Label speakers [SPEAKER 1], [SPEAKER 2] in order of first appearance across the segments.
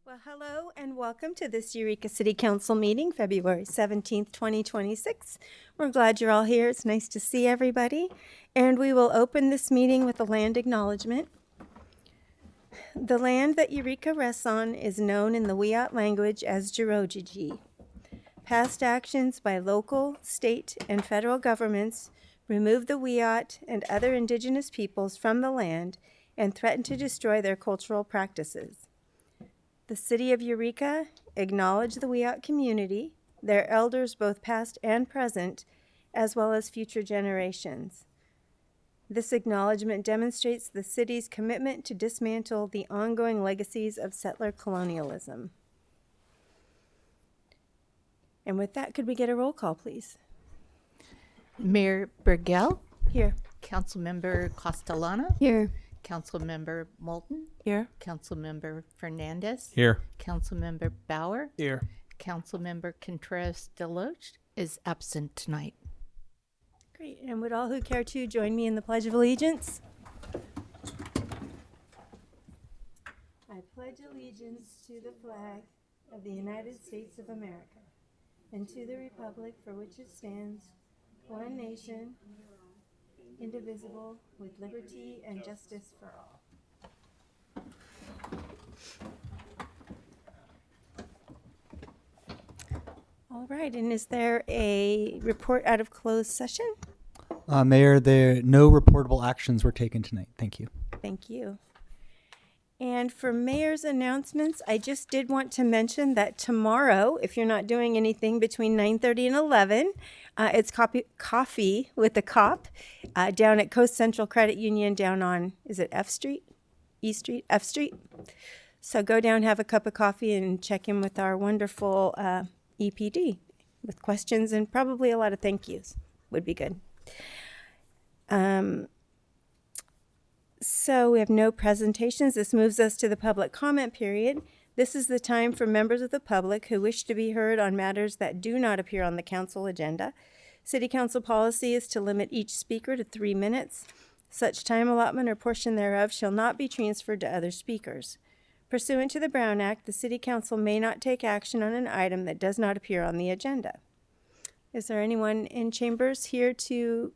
[SPEAKER 1] Well, hello and welcome to this Eureka City Council meeting, February 17th, 2026. We're glad you're all here. It's nice to see everybody. And we will open this meeting with a land acknowledgement. The land that Eureka rests on is known in the Wiyot language as Jirojiji. Past actions by local, state, and federal governments removed the Wiyot and other indigenous peoples from the land and threatened to destroy their cultural practices. The city of Eureka acknowledged the Wiyot community, their elders both past and present, as well as future generations. This acknowledgement demonstrates the city's commitment to dismantle the ongoing legacies of settler colonialism. And with that, could we get a roll call, please?
[SPEAKER 2] Mayor Burgell,
[SPEAKER 1] Here.
[SPEAKER 2] Councilmember Castellano,
[SPEAKER 1] Here.
[SPEAKER 2] Councilmember Moulton,
[SPEAKER 1] Here.
[SPEAKER 2] Councilmember Fernandez,
[SPEAKER 3] Here.
[SPEAKER 2] Councilmember Bauer,
[SPEAKER 3] Here.
[SPEAKER 2] Councilmember Contreras Deloche is absent tonight.
[SPEAKER 1] Great. And would all who care to join me in the Pledge of Allegiance? I pledge allegiance to the flag of the United States of America and to the republic for which it stands, one nation, indivisible, with liberty and justice for all. All right, and is there a report out of closed session?
[SPEAKER 4] Mayor, no reportable actions were taken tonight. Thank you.
[SPEAKER 1] Thank you. And for mayor's announcements, I just did want to mention that tomorrow, if you're not doing anything between 9:30 and 11, it's coffee with the cop down at Coast Central Credit Union down on, is it F Street? E Street? F Street? So go down, have a cup of coffee, and check in with our wonderful EPD with questions and probably a lot of thank yous would be good. So we have no presentations. This moves us to the public comment period. This is the time for members of the public who wish to be heard on matters that do not appear on the council agenda. City council policy is to limit each speaker to 3 minutes. Such time allotment or portion thereof shall not be transferred to other speakers. Pursuant to the Brown Act, the city council may not take action on an item that does not appear on the agenda. Is there anyone in chambers here to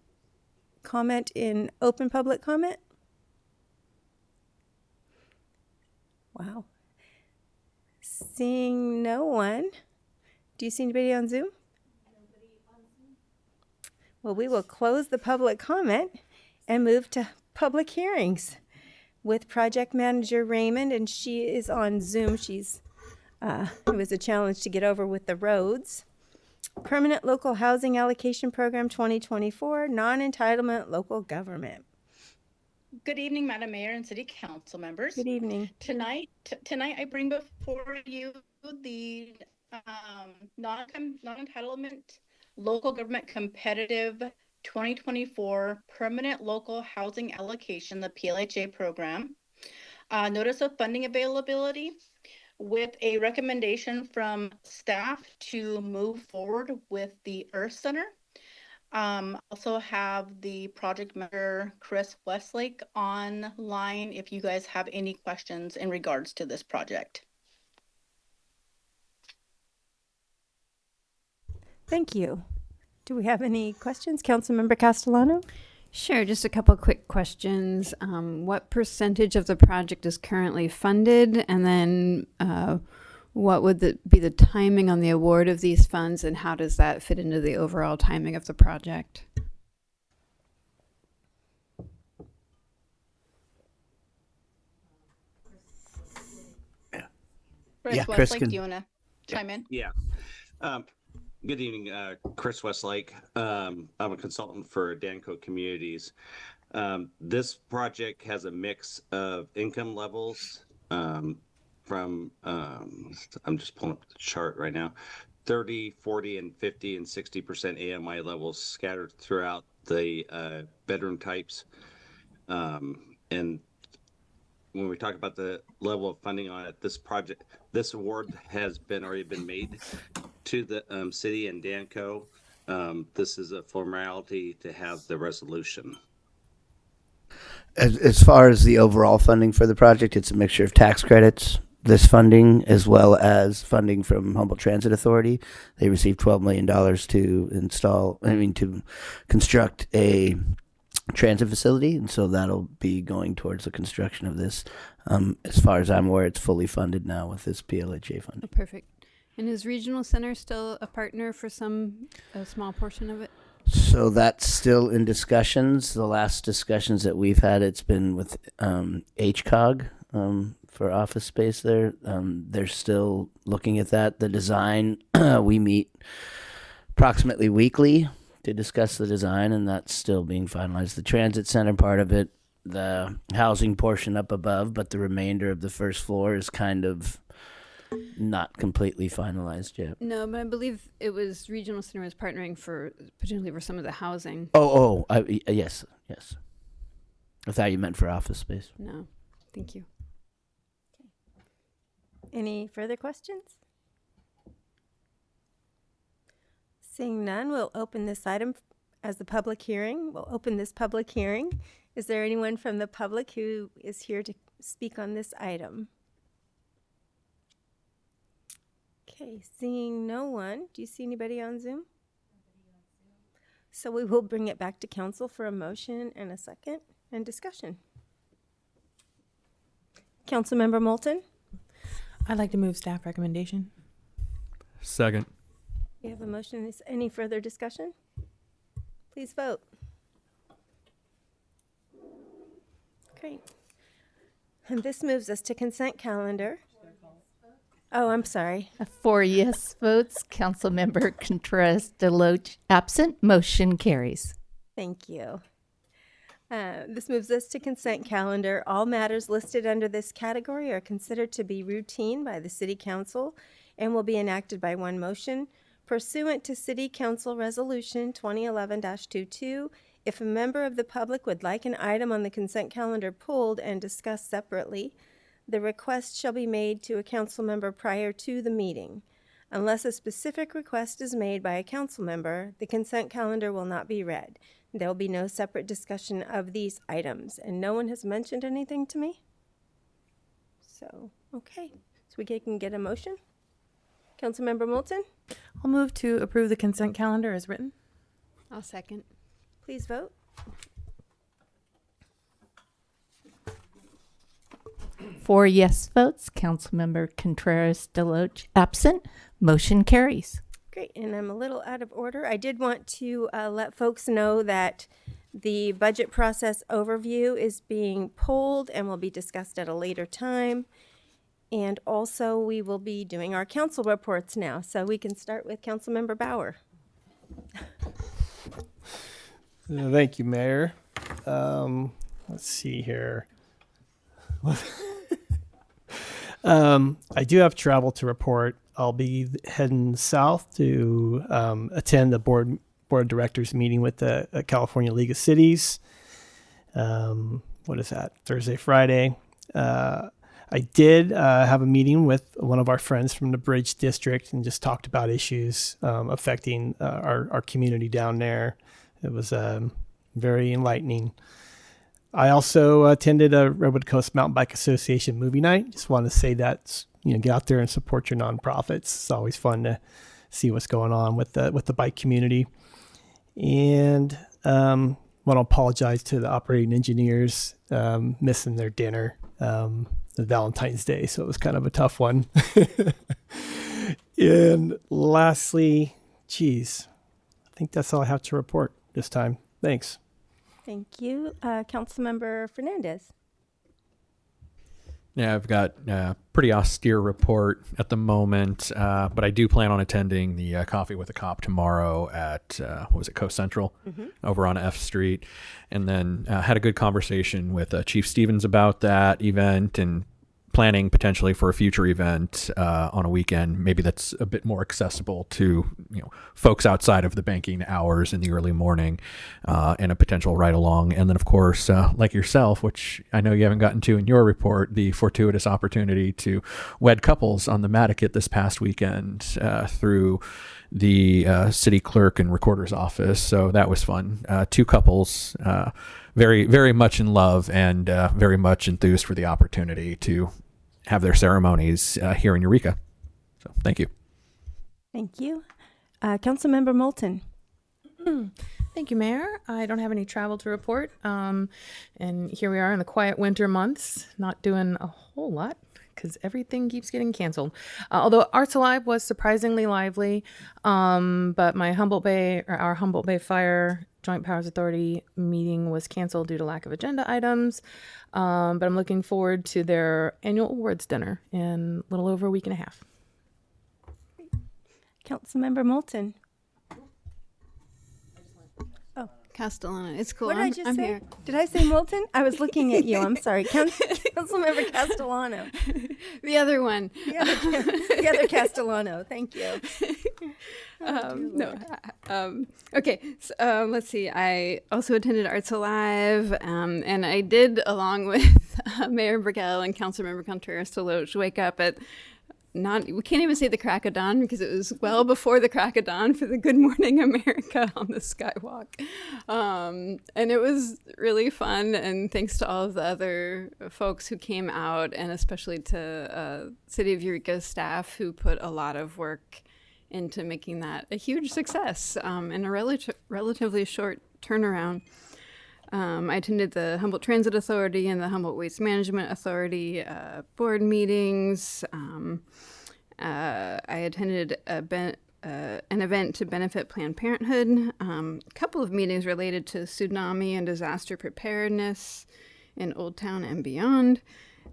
[SPEAKER 1] comment in open public comment? Wow. Seeing no one. Do you see anybody on Zoom? Nobody on Zoom. Well, we will close the public comment and move to public hearings with project manager Raymond, and she is on Zoom. It was a challenge to get over with the roads. Permanent Local Housing Allocation Program 2024, non-entitlement local government.
[SPEAKER 5] Good evening, Madam Mayor and City Council members.
[SPEAKER 1] Good evening.
[SPEAKER 5] Tonight I bring before you the non-entitlement local government competitive 2024 permanent local housing allocation, the PLHA program. Notice of funding availability with a recommendation from staff to move forward with the Earth Center. Also have the project manager, Chris Westlake, online if you guys have any questions in regards to this project.
[SPEAKER 1] Thank you. Do we have any questions? Councilmember Castellano?
[SPEAKER 6] Sure, just a couple quick questions. What percentage of the project is currently funded? And then what would be the timing on the award of these funds, and how does that fit into the overall timing of the project?
[SPEAKER 5] Chris
[SPEAKER 7] Chris
[SPEAKER 5] Westlake,
[SPEAKER 7] can-
[SPEAKER 5] do you want to chime in?
[SPEAKER 7] Yeah. Good evening, Chris Westlake. I'm a consultant for Danco Communities. This project has a mix of income levels from, I'm just pulling up the chart right now, 30, 40, and 50 and 60% AMI levels scattered throughout the bedroom types. And when we talk about the level of funding on it, this award has already been made to the city and Danco. This is a formality to have the resolution.
[SPEAKER 8] As far as the overall funding for the project, it's a mixture of tax credits,
[SPEAKER 3] this funding, as well as funding from Humboldt Transit Authority. They received $12 million to construct a transit facility, and so that'll be going towards the construction of this. As far as I'm aware, it's fully funded now with this PLHA funding.
[SPEAKER 6] Oh, perfect. And is Regional Center still a partner for a small portion of it?
[SPEAKER 3] So that's still in discussions. The last discussions that we've had, it's been with HCOG for office space there. They're still looking at that. The design, we meet approximately weekly to discuss the design, and that's still being finalized. The transit center part of it, the housing portion up above, but the remainder of the first floor is kind of not completely finalized yet.
[SPEAKER 6] No, but I believe it was Regional Center was partnering potentially for some of the housing.
[SPEAKER 3] Yes. I thought you meant for office space.
[SPEAKER 6] No, thank you.
[SPEAKER 1] Any further questions? Seeing none, we'll open this item as the public hearing. We'll open this public hearing. Is there anyone from the public who is here to speak on this item? Okay, seeing no one. Do you see anybody on Zoom? So we will bring it back to council for a motion and a second and discussion. Councilmember Moulton?
[SPEAKER 8] I'd like to move staff recommendation.
[SPEAKER 9] Second.
[SPEAKER 1] We have a motion. Is any further discussion? Please vote. Great. And this moves us to consent calendar. Oh, I'm sorry.
[SPEAKER 2] 4 yes votes, Councilmember Contreras Deloach absent, motion carries.
[SPEAKER 1] Thank you. This moves us to consent calendar. All matters listed under this category are considered to be routine by the City Council and will be enacted by one motion. Pursuant to City Council Resolution 2011-22, if a member of the public would like an item on the consent calendar pulled and discussed separately, the request shall be made to a council member prior to the meeting. Unless a specific request is made by a council member, the consent calendar will not be read. There will be no separate discussion of these items, and no one has mentioned anything to me. So, okay. So we can get a motion? Councilmember Moulton,
[SPEAKER 8] I'll move to approve the consent calendar as written.
[SPEAKER 6] I'll second.
[SPEAKER 1] please vote.
[SPEAKER 2] Four yes votes, Councilmember Contreras Deloach absent, motion carries.
[SPEAKER 1] Great, and I'm a little out of order. I did want to let folks know that the budget process overview is being pulled and will be discussed at a later time. And also, we will be doing our council reports now. So we can start with Councilmember Bauer.
[SPEAKER 10] Thank you, Mayor. Let's see here. I do have travel to report. I'll be heading south to attend the board of directors meeting with the California League of Cities. What is that? Thursday, Friday. I did have a meeting with one of our friends from the Bridge District and just talked about issues affecting our community down there. It was very enlightening. I also attended a Redwood Coast Mountain Bike Association movie night. Just want to say that, get out there and support your nonprofits. It's always fun to see what's going on with the bike community. And want to apologize to the operating engineers missing their dinner the Valentine's Day, so it was kind of a tough one. And lastly, I think that's all I have to report this time. Thanks.
[SPEAKER 1] Thank you. Councilmember Fernandez.
[SPEAKER 9] Yeah, I've got a pretty austere report at the moment, but I do plan on attending the Coffee with a Cop tomorrow at, Coast Central over on F Street. And then had a good conversation with Chief Stevens about that event and planning potentially for a future event on a weekend, maybe that's a bit more accessible to folks outside of the banking hours in the early morning, and a potential ride along. And then of course, like yourself, which I know you haven't gotten to in your report, the fortuitous opportunity to wed couples on the Mattakit this past weekend through the city clerk and recorder's office. So that was fun. Two couples, very, very much in love and very much enthused for the opportunity to have their ceremonies here in Eureka. So thank you.
[SPEAKER 1] Thank you. Councilmember Moulton.
[SPEAKER 8] Thank you, Mayor. I don't have any travel to report. And here we are in the quiet winter months, not doing a whole lot because everything keeps getting canceled. Although Arts Alive was surprisingly lively, but our Humboldt Bay Fire Joint Powers Authority meeting was canceled due to lack of agenda items. But I'm looking forward to their annual awards dinner in a little over a week and a half.
[SPEAKER 1] Councilmember Moulton.
[SPEAKER 6] Castellano. It's cool.
[SPEAKER 1] What did I just
[SPEAKER 6] I'm
[SPEAKER 1] say?
[SPEAKER 6] here.
[SPEAKER 1] Did I say Moulton? I was looking at you. I'm sorry. Councilmember Castellano.
[SPEAKER 6] The other one.
[SPEAKER 1] The other Castellano. Thank you.
[SPEAKER 6] Okay. So, let's see. I also attended Arts Alive, and I did, along with Mayor Burgell and Councilmember Contreras-Deloche, wake up at we can't even say the crack of dawn because it was well before the crack of dawn for the Good Morning America on the Skywalk. And it was really fun. And thanks to all of the other folks who came out, and especially to City of Eureka staff who put a lot of work into making that a huge success in a relatively short turnaround. I attended the Humboldt Transit Authority and the Humboldt Waste Management Authority board meetings. I attended an event to benefit Planned Parenthood, a couple of meetings related to tsunami and disaster preparedness in Old Town and beyond,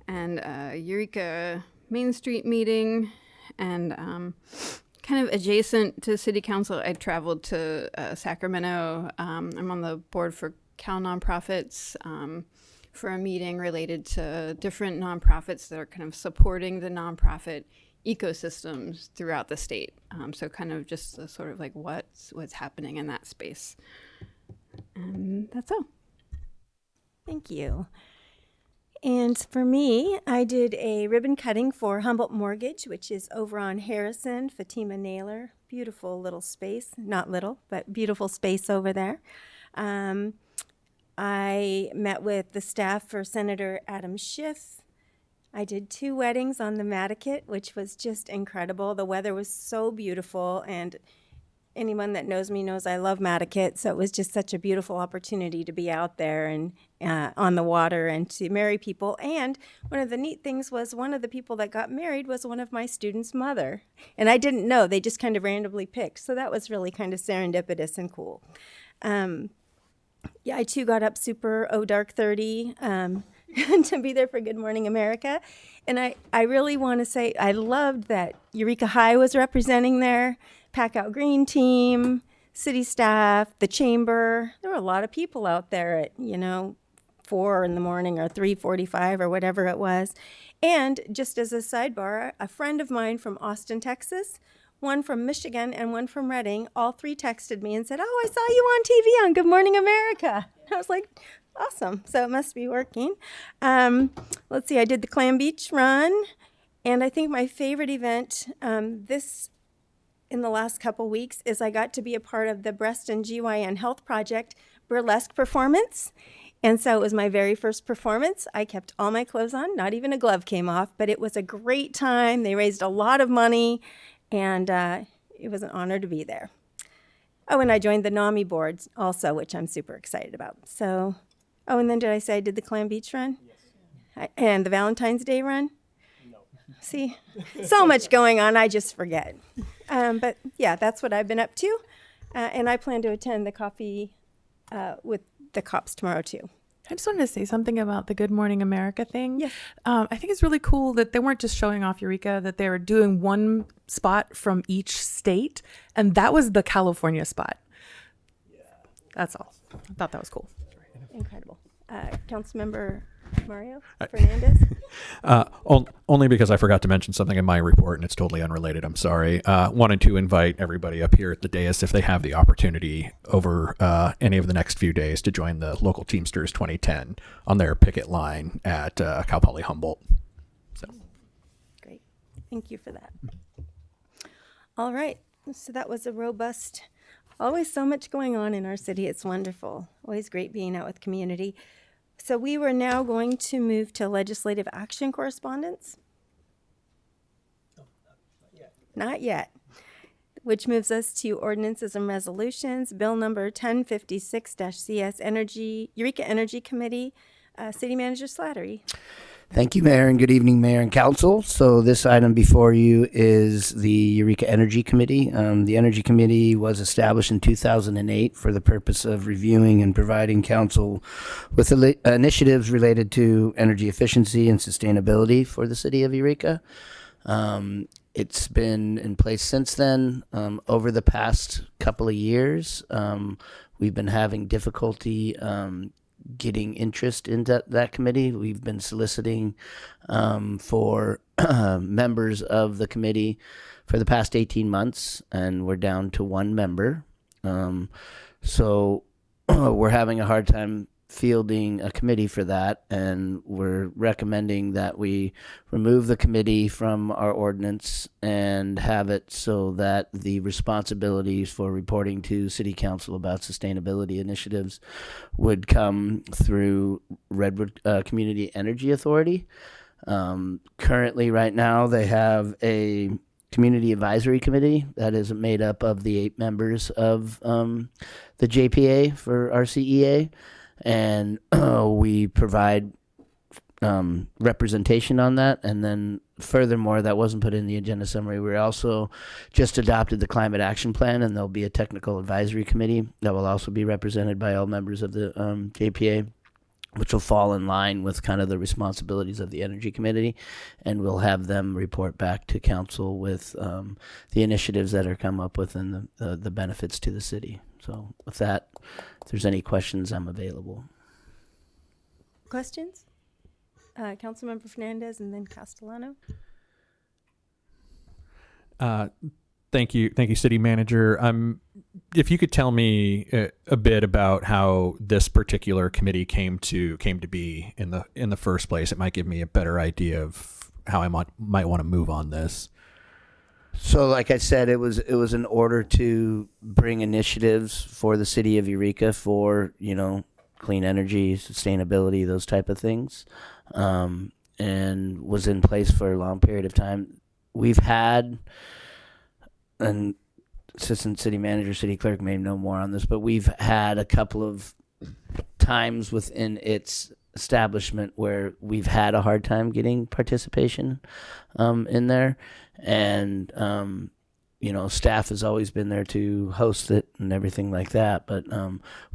[SPEAKER 6] and Eureka Main Street meeting, and kind of adjacent to City Council, I traveled to Sacramento. I'm on the board for Cal Nonprofits for a meeting related to different nonprofits that are kind of supporting the nonprofit ecosystems throughout the state. So kind of just a sort of like what's happening in that space. And that's all.
[SPEAKER 1] Thank you. And for me, I did a ribbon cutting for Humboldt Mortgage, which is over on Harrison, Fatima Naylor. Beautiful little space. Not little, but beautiful space over there. I met with the staff for Senator Adam Schiff. I did 2 weddings on the Mattakit, which was just incredible. The weather was so beautiful, and anyone that knows me knows I love Mattakit, so it was just such a beautiful opportunity to be out there and on the water and to marry people. And one of the neat things was one of the people that got married was one of my students' mother. And I didn't know. They just kind of randomly picked. So that was really kind of serendipitous and cool. Yeah, I too got up super dark 30 to be there for Good Morning America. And I really want to say I loved that Eureka High was representing there, Pack Out Green team, city staff, the chamber. There were a lot of people out there at, 4 in the morning or 3:45 or whatever it was. And just as a sidebar, a friend of mine from Austin, Texas, one from Michigan, and one from Reading, all 3 texted me and said, "Oh, I saw you on TV on Good Morning America." I was like, awesome. So it must be working. Let's see, I did the Clam Beach run. And I think my favorite event in the last couple weeks is I got to be a part of the Breast and GYN Health Project burlesque performance. And so it was my very first performance. I kept all my clothes on, not even a glove came off, but it was a great time. They raised a lot of money. And it was an honor to be there. Oh, and I joined the NAMI boards also, which I'm super excited about. So, and then did I say I did the Clam Beach run? Yes. And the Valentine's Day run? No. See, so much going on, I just forget. But yeah, that's what I've been up to. And I plan to attend the coffee with the cops tomorrow too.
[SPEAKER 8] I just wanted to say something about the Good Morning America thing.
[SPEAKER 1] Yes.
[SPEAKER 8] I think it's really cool that they weren't just showing off Eureka, that they were doing one spot from each state, and that was the California spot. Yeah. That's all. I thought that was cool.
[SPEAKER 1] Incredible. Councilmember Mario Fernandez?
[SPEAKER 9] Only because I forgot to mention something in my report, and it's totally unrelated. I'm sorry. Wanted to invite everybody up here at the dais if they have the opportunity over any of the next few days to join the local Teamsters 2010 on their picket line at Cal Poly Humboldt. So.
[SPEAKER 1] Great. Thank you for that. All right. So that was a robust, always so much going on in our city. It's wonderful. Always great being out with community. So we were now going to move to legislative action correspondence. Not yet. Which moves us to ordinances and resolutions. Bill number 1056-CS Eureka Energy Committee. City Manager Slattery.
[SPEAKER 3] Thank you, Mayor, and good evening, Mayor and Council. So this item before you is the Eureka Energy Committee. The Energy Committee was established in 2008 for the purpose of reviewing and providing council with initiatives related to energy efficiency and sustainability for the city of Eureka. It's been in place since then. Over the past couple of years, we've been having difficulty getting interest into that committee. We've been soliciting for members of the committee for the past 18 months, and we're down to one member. So we're having a hard time fielding a committee for that, and we're recommending that we remove the committee from our ordinance and have it so that the responsibilities for reporting to City Council about sustainability initiatives would come through Redwood Community Energy Authority. Currently, right now, they have a Community Advisory Committee that is made up of the 8 members of the JPA for our CEA. And we provide representation on that. And then furthermore, that wasn't put in the agenda summary. We also just adopted the Climate Action Plan, and there'll be a technical advisory committee that will also be represented by all members of the JPA, which will fall in line with kind of the responsibilities of the Energy Committee. And we'll have them report back to council with the initiatives that are come up with and the benefits to the city. So with that, if there's any questions, I'm available.
[SPEAKER 1] Questions? Councilmember Fernandez and then Castellano.
[SPEAKER 9] Thank you, City Manager. If you could tell me a bit about how this particular committee came to be in the first place, it might give me a better idea of how I might want to move on this.
[SPEAKER 3] So, like I said, it was in order to bring initiatives for the city of Eureka for clean energy, sustainability, those type of things, and was in place for a long period of time. We've had an assistant city manager, city clerk may know more on this, but we've had a couple of times within its establishment where we've had a hard time getting participation in there. And, staff has always been there to host it and everything like that. But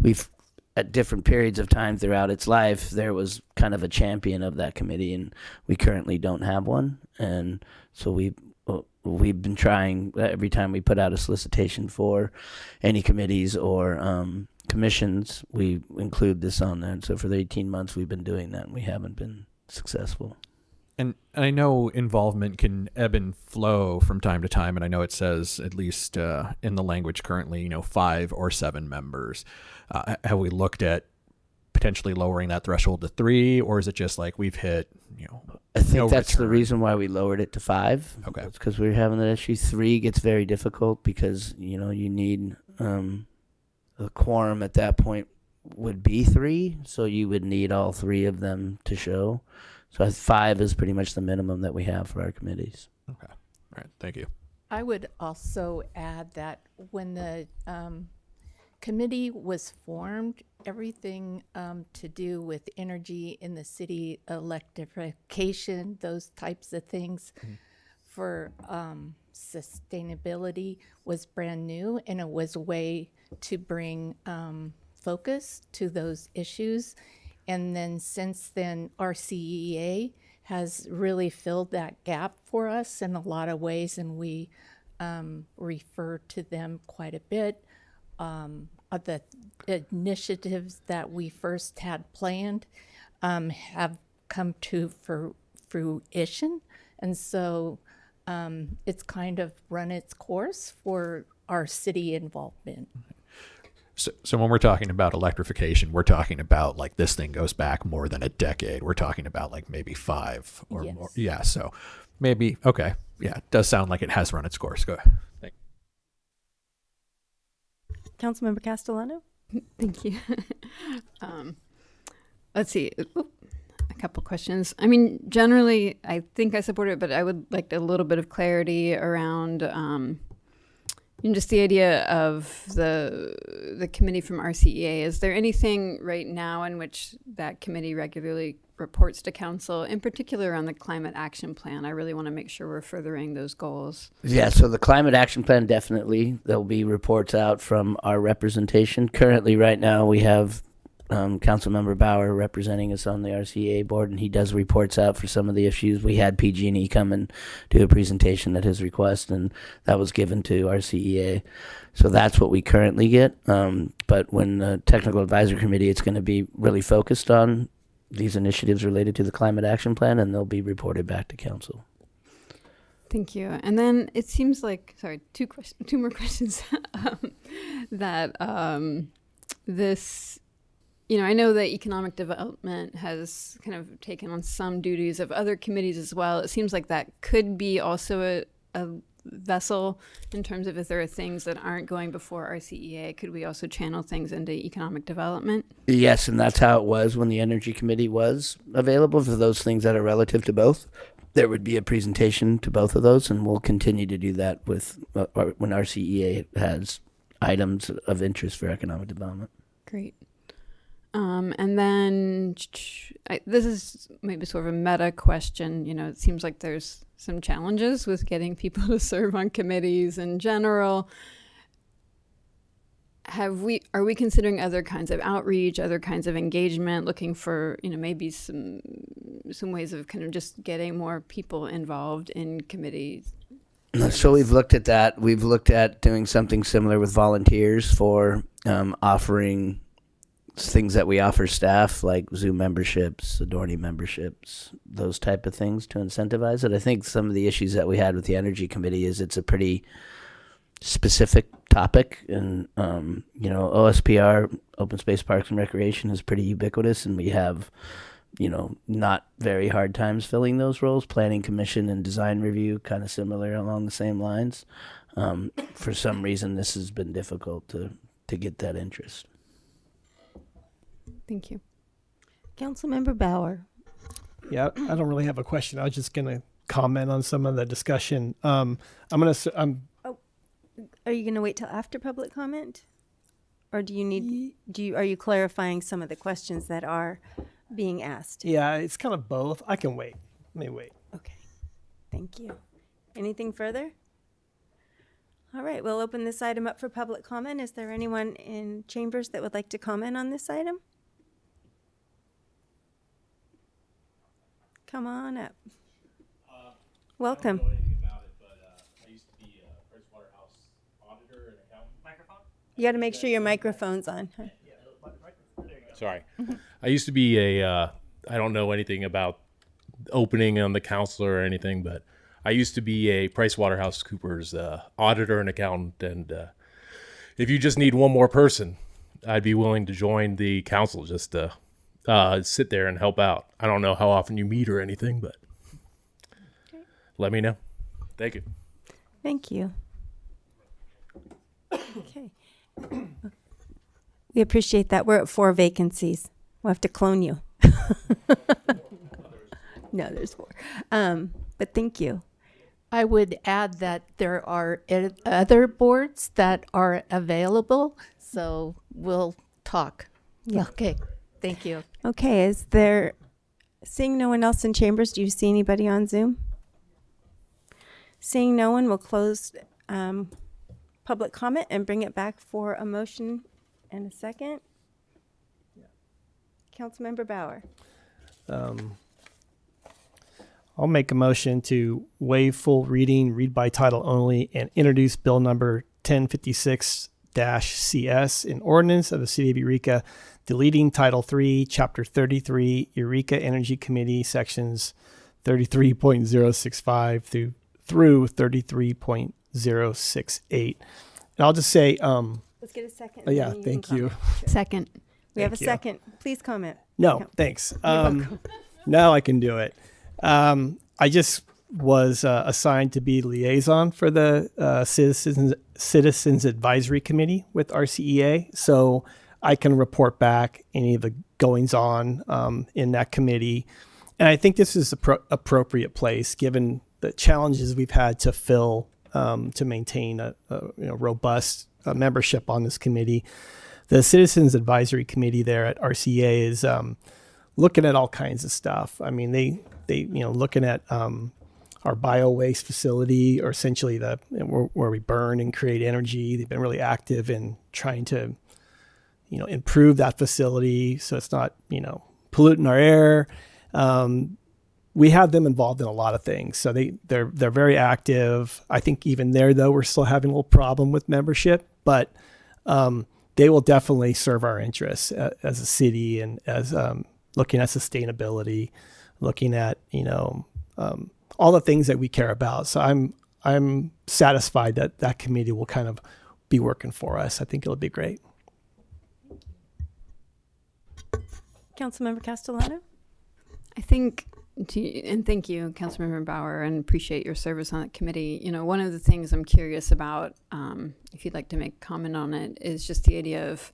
[SPEAKER 3] we've, at different periods of time throughout its life, there was kind of a champion of that committee, and we currently don't have one. And so we've been trying every time we put out a solicitation for any committees or commissions, we include this on there. And so for the 18 months we've been doing that, and we haven't been successful.
[SPEAKER 9] And I know involvement can ebb and flow from time to time, and I know it says, at least in the language currently, 5 or 7 members. Have we looked at potentially lowering that threshold to 3, or is it just like we've hit,
[SPEAKER 3] I think
[SPEAKER 9] no
[SPEAKER 3] that's
[SPEAKER 9] return?
[SPEAKER 3] the reason why we lowered it to 5.
[SPEAKER 9] Okay.
[SPEAKER 3] It's because we're having that issue. 3 gets very difficult because, you need a quorum at that point would be 3, so you would need all 3 of them to show. So 5 is pretty much the minimum that we have for our committees.
[SPEAKER 9] Okay. All right. Thank you.
[SPEAKER 2] I would also add that when the committee was formed, everything to do with energy in the city, electrification, those types of things for sustainability was brand new, and it was a way to bring focus to those issues. And then since then, our CEA has really filled that gap for us in a lot of ways, and we refer to them quite a bit. The initiatives that we first had planned have come to fruition, and so it's kind of run its course for our city involvement.
[SPEAKER 9] So when we're talking about electrification, we're talking about like this thing goes back more than a decade. We're talking about like maybe 5 or
[SPEAKER 2] Yes.
[SPEAKER 9] more. Yeah. So maybe, okay. Yeah. It does sound like it has run its course. Go ahead. Thank
[SPEAKER 1] Councilmember Castellano.
[SPEAKER 6] Thank you. Let's see. couple questions. I mean, generally, I think I support it, but I would like a little bit of clarity around just the idea of the committee from RCEA. Is there anything right now in which that committee regularly reports to council, in particular on the climate action plan? I really want to make sure we're furthering those goals.
[SPEAKER 3] Yeah, so the climate action plan, definitely. There'll be reports out from our representation. Currently, right now, we have Councilmember Bauer representing us on the RCA board, and he does reports out for some of the issues. We had PG&E come and do a presentation at his request, and that was given to RCEA. So that's what we currently get. But when the technical advisory committee, it's going to be really focused on these initiatives related to the climate action plan, and they'll be reported back to council.
[SPEAKER 6] Thank you. And then it seems like, sorry, two more questions. This, I know that economic development has kind of taken on some duties of other committees as well. It seems like that could be also a vessel in terms of if there are things that aren't going before RCEA, could we also channel things into economic development?
[SPEAKER 3] Yes, and that's how it was when the Energy Committee was available for those things that are relative to both. There would be a presentation to both of those, and we'll continue to do that with when RCEA has items of interest for economic development.
[SPEAKER 6] Great. And then this is maybe sort of a meta question. It seems like there's some challenges with getting people to serve on committees in general. Are we considering other kinds of outreach, other kinds of engagement, looking for, maybe some ways of kind of just getting more people involved in committees?
[SPEAKER 3] So we've looked at that. We've looked at doing something similar with volunteers for offering things that we offer staff, like Zoom memberships, Adorni memberships, those type of things to incentivize it. I think some of the issues that we had with the Energy Committee is it's a pretty specific topic, and OSPR, Open Space Parks and Recreation, is pretty ubiquitous, and we have not very hard times filling those roles. Planning Commission and Design Review, kind of similar along the same lines. For some reason, this has been difficult to get that interest.
[SPEAKER 6] Thank you.
[SPEAKER 1] Councilmember Bauer.
[SPEAKER 10] Yeah, I don't really have a question. I was just going to comment on some of the discussion. Are you
[SPEAKER 1] going to wait till after public comment? Or are you clarifying some of the questions that are being asked?
[SPEAKER 10] Yeah, it's kind of both. I can wait. Let me wait.
[SPEAKER 1] Okay. Thank you. Anything further? All right, we'll open this item up for public comment. Is there anyone in chambers that would like to comment on this item? Come on up. Welcome.
[SPEAKER 11] I don't know anything about it, but I used to be a Pricewaterhouse auditor and accountant. Microphone?
[SPEAKER 1] You got to make sure your microphone's on. Huh?
[SPEAKER 11] Sorry. I used to be I don't know anything about opening on the council or anything, but I used to be a PricewaterhouseCoopers auditor and accountant. And if you just need one more person, I'd be willing to join the council just to sit there and help out. I don't know how often you meet or anything, but let me know. Thank you.
[SPEAKER 1] Thank you. Okay. We appreciate that. We're at 4 vacancies. We'll have to clone you. No, there's 4. But thank you.
[SPEAKER 2] I would add that there are other boards that are available, so we'll talk.
[SPEAKER 1] Yeah.
[SPEAKER 2] Okay. Thank you.
[SPEAKER 1] Okay, seeing no one else in chambers, do you see anybody on Zoom? Seeing no one, we'll close public comment and bring it back for a motion and a second. Councilmember Bauer.
[SPEAKER 10] I'll make a motion to waive full reading, read by title only, and introduce bill number 1056-CS, an ordinance of the City of Eureka, deleting Title 3, Chapter 33, Eureka Energy Committee, sections 33.065 through 33.068. And I'll just say,
[SPEAKER 1] let's get a second.
[SPEAKER 10] Yeah, thank you.
[SPEAKER 6] Second.
[SPEAKER 1] We have a second. Please comment.
[SPEAKER 10] No, thanks. Now I can do it. I just was assigned to be liaison for the Citizens Advisory Committee with RCEA. So I can report back any of the goings on in that committee. And I think this is the appropriate place given the challenges we've had to fill to maintain a robust membership on this committee. The Citizens Advisory Committee there at RCA is looking at all kinds of stuff. I mean, they looking at our bio waste facility, or essentially where we burn and create energy. They've been really active in trying to improve that facility so it's not polluting our air. We have them involved in a lot of things, so they're very active. I think even there, though, we're still having a little problem with membership, but they will definitely serve our interests as a city, and as looking at sustainability, looking at all the things that we care about. So I'm satisfied that committee will kind of be working for us. I think it'll be great.
[SPEAKER 1] Councilmember Castellano?
[SPEAKER 6] I think, and thank you, Councilmember Bauer, and appreciate your service on that committee. One of the things I'm curious about, if you'd like to make a comment on it, is just the idea of,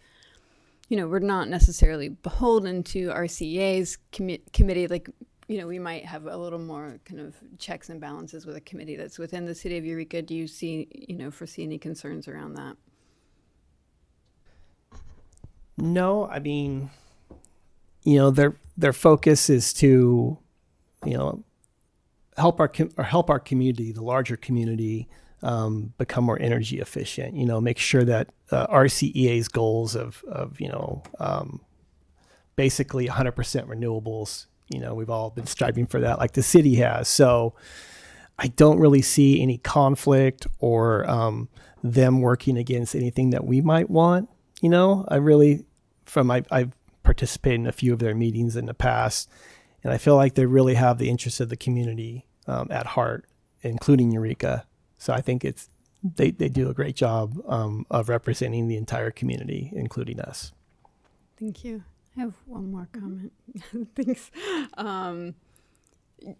[SPEAKER 6] we're not necessarily beholden to RCEA's committee. Like, we might have a little more kind of checks and balances with a committee that's within the city of Eureka. Do you foresee any concerns around that?
[SPEAKER 10] No, I mean, their focus is to, help our community, the larger community, become more energy efficient. Make sure that RCEA's goals of basically 100% renewables. We've all been striving for that, like the city has. So I don't really see any conflict or them working against anything that we might want. I've participated in a few of their meetings in the past, and I feel like they really have the interests of the community at heart, including Eureka. So I think they do a great job of representing the entire community, including us.
[SPEAKER 6] Thank you. I have one more comment. Thanks.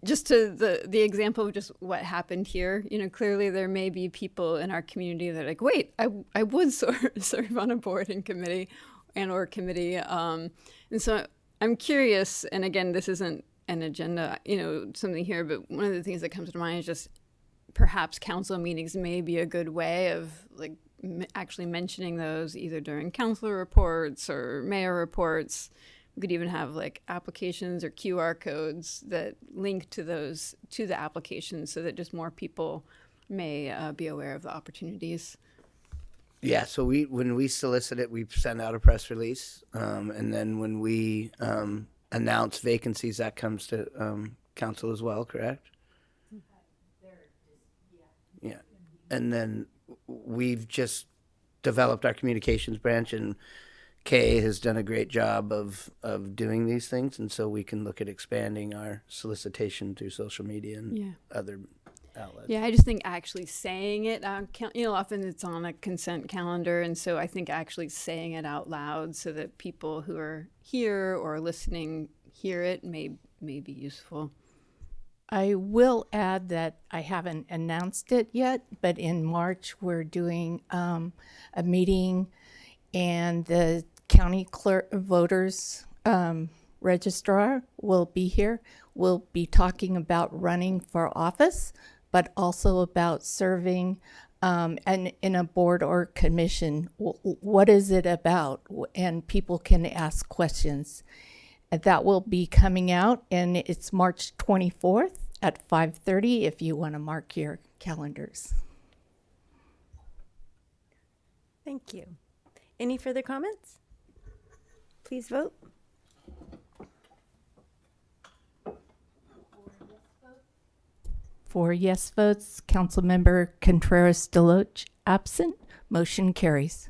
[SPEAKER 6] Just to the example of just what happened here, clearly there may be people in our community that are like, wait, I would serve on a board and committee or committee. And so I'm curious, and again, this isn't an agenda, something here, but one of the things that comes to mind is just perhaps council meetings may be a good way of actually mentioning those either during councilor reports or mayor reports. We could even have applications or QR codes that link to the applications so that just more people may be aware of the opportunities.
[SPEAKER 3] Yeah, so when we solicit it, we send out a press release, and then when we announce vacancies, that comes to council as well, correct? Yeah, and then we've just developed our communications branch, and Kay has done a great job of doing these things, and so we can look at expanding our solicitation through social media and other outlets.
[SPEAKER 6] Yeah, I just think actually saying it, often it's on a consent calendar, and so I think actually saying it out loud so that people who are here or listening hear it may be useful.
[SPEAKER 2] I will add that I haven't announced it yet, but in March we're doing a meeting, and the county clerk voters registrar will be here. We'll be talking about running for office, but also about serving and in a board or commission. What is it about? And people can ask questions. That will be coming out, and it's March 24th at 5:30 if you want to mark your calendars.
[SPEAKER 1] Thank you. Any further comments? Please vote.
[SPEAKER 2] For yes votes, Councilmember Contreras Deloach absent. Motion carries.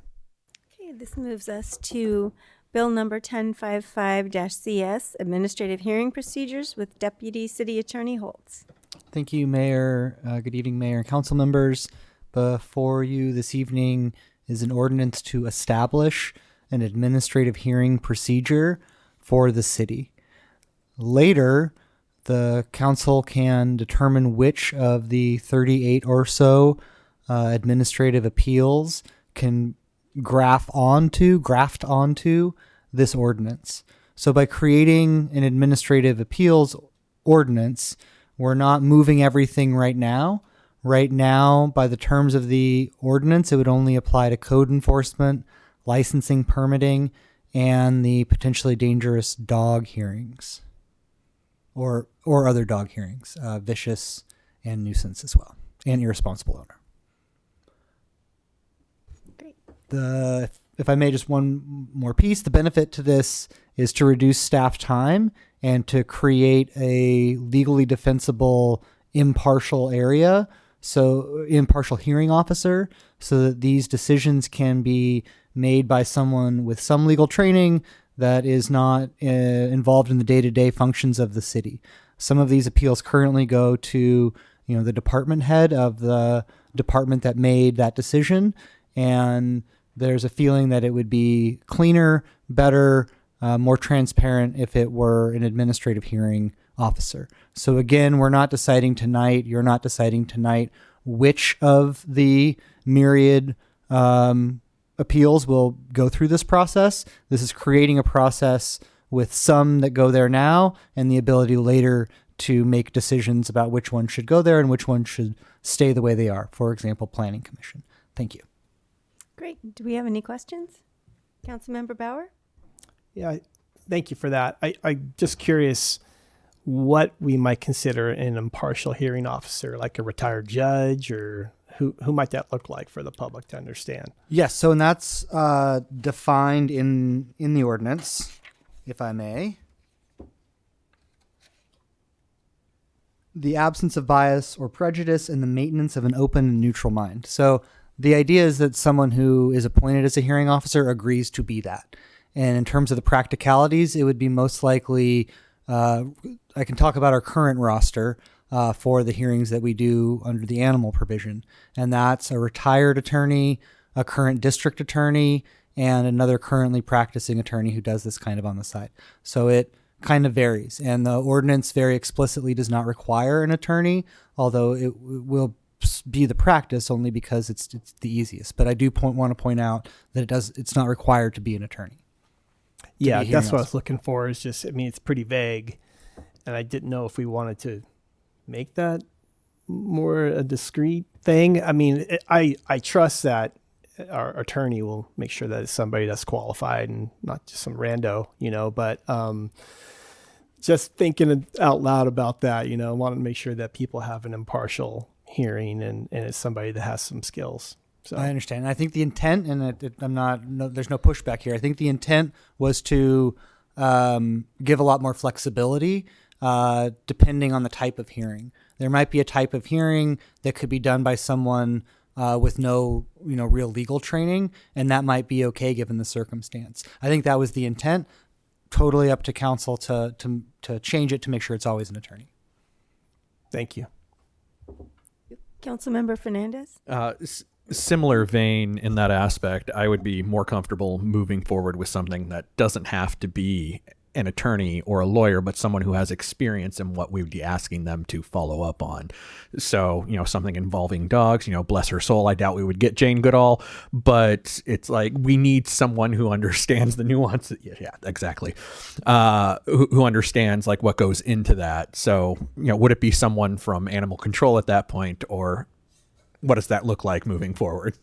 [SPEAKER 1] Okay, this moves us to Bill number 1055-CS, Administrative Hearing Procedures with Deputy City Attorney Holtz.
[SPEAKER 4] Thank you, Mayor. Good evening, Mayor and council members. Before you this evening is an ordinance to establish an administrative hearing procedure for the city. Later, the council can determine which of the 38 or so administrative appeals can graft onto this ordinance. So by creating an administrative appeals ordinance, we're not moving everything right now. Right now, by the terms of the ordinance, it would only apply to code enforcement, licensing, permitting, and the potentially dangerous dog hearings, or other dog hearings, vicious and nuisance as well, and irresponsible owner. Great. If I may, just one more piece, the benefit to this is to reduce staff time and to create a legally defensible impartial area, so impartial hearing officer, so that these decisions can be made by someone with some legal training that is not involved in the day-to-day functions of the city. Some of these appeals currently go to, the department head of the department that made that decision, and there's a feeling that it would be cleaner, better, more transparent if it were an administrative hearing officer. So again, we're not deciding tonight, you're not deciding tonight which of the myriad appeals will go through this process. This is creating a process with some that go there now and the ability later to make decisions about which one should go there and which one should stay the way they are. For example, Planning Commission. Thank you.
[SPEAKER 1] Great. Do we have any questions? Councilmember Bauer?
[SPEAKER 10] Yeah, thank you for that. I'm just curious what we might consider an impartial hearing officer, like a retired judge, or who might that look like for the public to understand?
[SPEAKER 4] Yes, so and that's defined in the ordinance, if I may. The absence of bias or prejudice and the maintenance of an open and neutral mind. So the idea is that someone who is appointed as a hearing officer agrees to be that. And in terms of the practicalities, it would be most likely, I can talk about our current roster for the hearings that we do under the animal provision. And that's a retired attorney, a current district attorney, and another currently practicing attorney who does this kind of on the side. So it kind of varies. And the ordinance very explicitly does not require an attorney, although it will be the practice only because it's the easiest. But I do want to point out that it's not required to be an attorney.
[SPEAKER 10] Yeah, that's what I was looking for. Is just, it's pretty vague, and I didn't know if we wanted to make that more a discreet thing. I trust that our attorney will make sure that it's somebody that's qualified and not just some rando, but just thinking out loud about that, I want to make sure that people have an impartial hearing and it's somebody that has some skills. So
[SPEAKER 4] I understand. I think the intent, and there's no pushback here. I think the intent was to give a lot more flexibility depending on the type of hearing. There might be a type of hearing that could be done by someone with no, real legal training, and that might be okay given the circumstance. I think that was the intent. Totally up to council to change it to make sure it's always an attorney.
[SPEAKER 10] Thank you.
[SPEAKER 1] Councilmember Fernandez?
[SPEAKER 9] Similar vein in that aspect, I would be more comfortable moving forward with something that doesn't have to be an attorney or a lawyer, but someone who has experience in what we would be asking them to follow up on. So, something involving dogs, bless her soul, I doubt we would get Jane Goodall, but it's like we need someone who understands the nuance. Yeah, exactly. Who understands like what goes into that. So, would it be someone from animal control at that point, or what does that look like moving forward?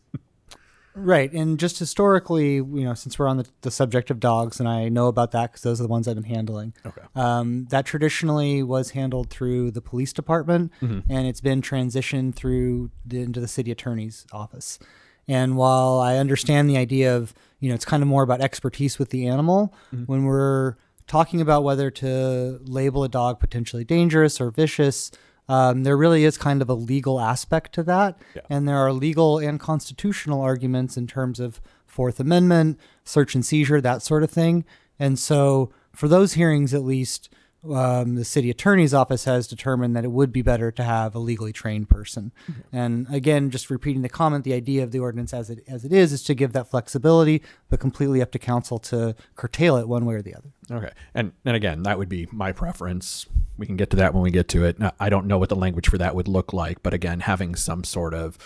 [SPEAKER 4] Right. And just historically, since we're on the subject of dogs, and I know about that because those are the ones I've been handling.
[SPEAKER 9] Okay.
[SPEAKER 4] That traditionally was handled through the police department, and it's been transitioned into the city attorney's office. And while I understand the idea of, it's kind of more about expertise with the animal, when we're talking about whether to label a dog potentially dangerous or vicious, there really is kind of a legal aspect to that. Yeah. And there are legal and constitutional arguments in terms of Fourth Amendment, search and seizure, that sort of thing. And so for those hearings, at least, the city attorney's office has determined that it would be better to have a legally trained person. And again, just repeating the comment, the idea of the ordinance as it is to give that flexibility, but completely up to council to curtail it one way or the other.
[SPEAKER 9] Okay. And again, that would be my preference. We can get to that when we get to it. I don't know what the language for that would look like, but again, having some sort of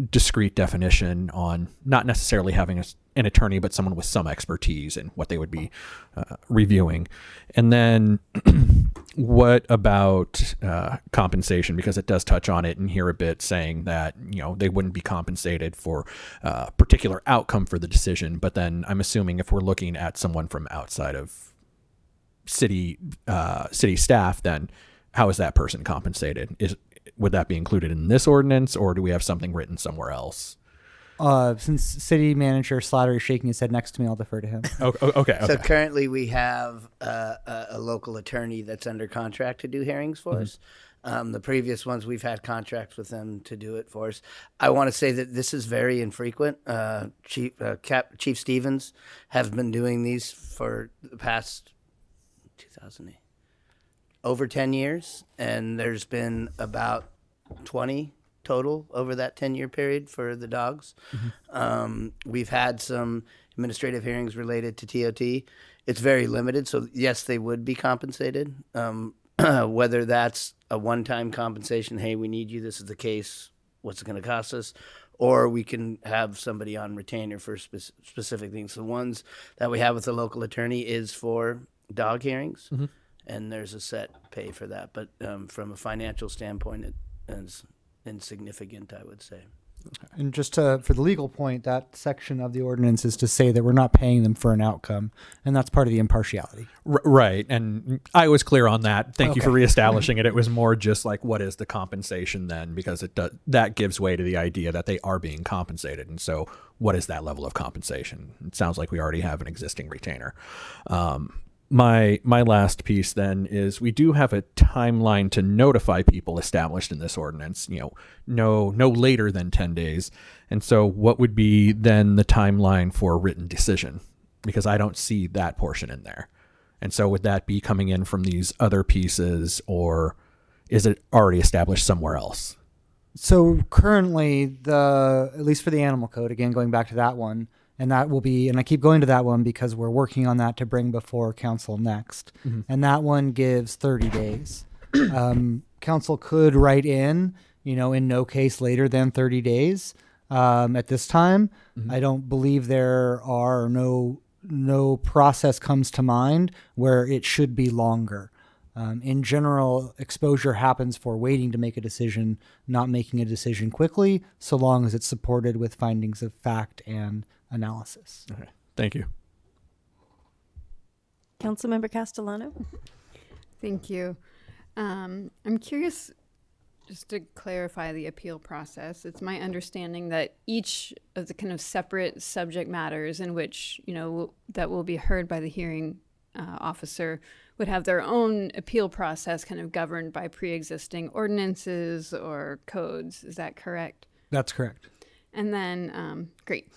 [SPEAKER 9] discrete definition on not necessarily having an attorney, but someone with some expertise in what they would be reviewing. And then what about compensation? Because it does touch on it in here a bit, saying that, they wouldn't be compensated for a particular outcome for the decision. But then I'm assuming if we're looking at someone from outside of city staff, then how is that person compensated? Would that be included in this ordinance, or do we have something written somewhere else?
[SPEAKER 4] Since City Manager Slattery is shaking his head next to me, I'll defer to him.
[SPEAKER 9] Okay.
[SPEAKER 3] So currently we have a local attorney that's under contract to do hearings for us. The previous ones, we've had contracts with them to do it for us. I want to say that this is very infrequent. Chief Stevens has been doing these for the past 2008, over 10 years, and there's been about 20 total over that 10-year period for the dogs. We've had some administrative hearings related to TOT. It's very limited, so yes, they would be compensated. Whether that's a one-time compensation, hey, we need you, this is the case, what's it going to cost us? Or we can have somebody on retainer for specific things. The ones that we have with the local attorney is for dog hearings, and there's a set pay for that. But from a financial standpoint, it is insignificant, I would say.
[SPEAKER 4] And just for the legal point, that section of the ordinance is to say that we're not paying them for an outcome, and that's part of the impartiality.
[SPEAKER 9] Right. And I was clear on that. Thank you for reestablishing it. It was more just like, what is the compensation then? Because that gives way to the idea that they are being compensated. And so what is that level of compensation? It sounds like we already have an existing retainer. My last piece then is we do have a timeline to notify people established in this ordinance, no later than 10 days. And so what would be then the timeline for a written decision? Because I don't see that portion in there. And so would that be coming in from these other pieces, or is it already established somewhere else?
[SPEAKER 4] So currently, at least for the animal code, again, going back to that one, and that will be, and I keep going to that one because we're working on that to bring before council next. And that one gives 30 days. Council could write in no case later than 30 days. At this time, I don't believe there are no process comes to mind where it should be longer. In general, exposure happens for waiting to make a decision, not making a decision quickly, so long as it's supported with findings of fact and analysis.
[SPEAKER 9] Okay. Thank you.
[SPEAKER 1] Councilmember Castellano?
[SPEAKER 6] Thank you. I'm curious, just to clarify the appeal process, it's my understanding that each of the kind of separate subject matters in which, that will be heard by the hearing officer would have their own appeal process kind of governed by pre-existing ordinances or codes. Is that correct?
[SPEAKER 4] That's correct.
[SPEAKER 6] And then, great.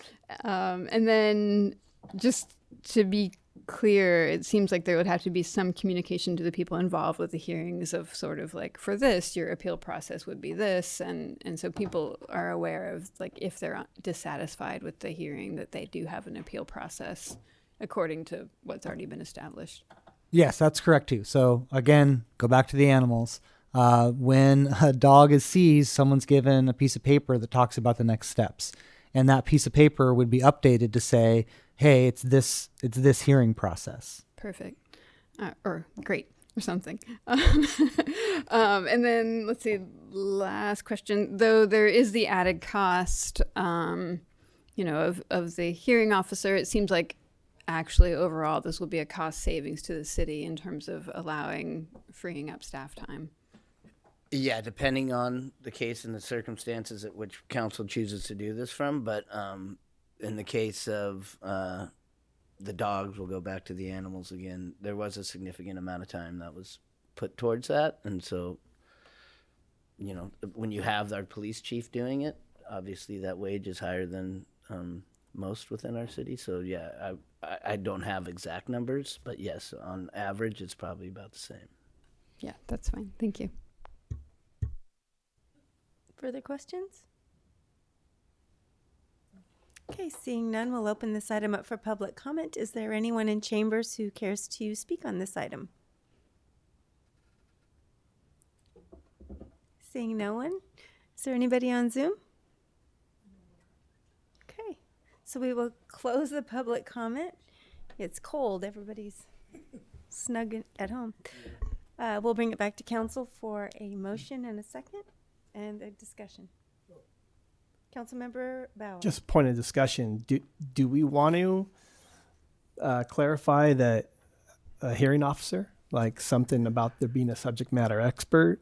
[SPEAKER 6] And then just to be clear, it seems like there would have to be some communication to the people involved with the hearings of sort of like, for this, your appeal process would be this. And so people are aware of, like, if they're dissatisfied with the hearing, that they do have an appeal process according to what's already been established.
[SPEAKER 4] Yes, that's correct too. So again, go back to the animals. When a dog is seized, someone's given a piece of paper that talks about the next steps. And that piece of paper would be updated to say, hey, it's this hearing process.
[SPEAKER 6] Perfect. Or great, or something. And then let's see, last question. Though there is the added cost, of the hearing officer, it seems like actually overall this will be a cost savings to the city in terms of freeing up staff time.
[SPEAKER 3] Yeah, depending on the case and the circumstances at which council chooses to do this from. But in the case of the dogs, we'll go back to the animals again. There was a significant amount of time that was put towards that. And so, when you have our police chief doing it, obviously that wage is higher than most within our city. So, yeah, I don't have exact numbers, but yes, on average, it's probably about the same.
[SPEAKER 6] Yeah, that's fine. Thank you.
[SPEAKER 1] Further questions? Okay, seeing none, we'll open this item up for public comment. Is there anyone in chambers who cares to speak on this item? Seeing no one, is there anybody on Zoom? Okay, so we will close the public comment. It's cold, everybody's snug at home. We'll bring it back to council for a motion and a second and a discussion. Councilmember Bauer.
[SPEAKER 10] Just point of discussion. Do we want to clarify that a hearing officer, like something about there being a subject matter expert?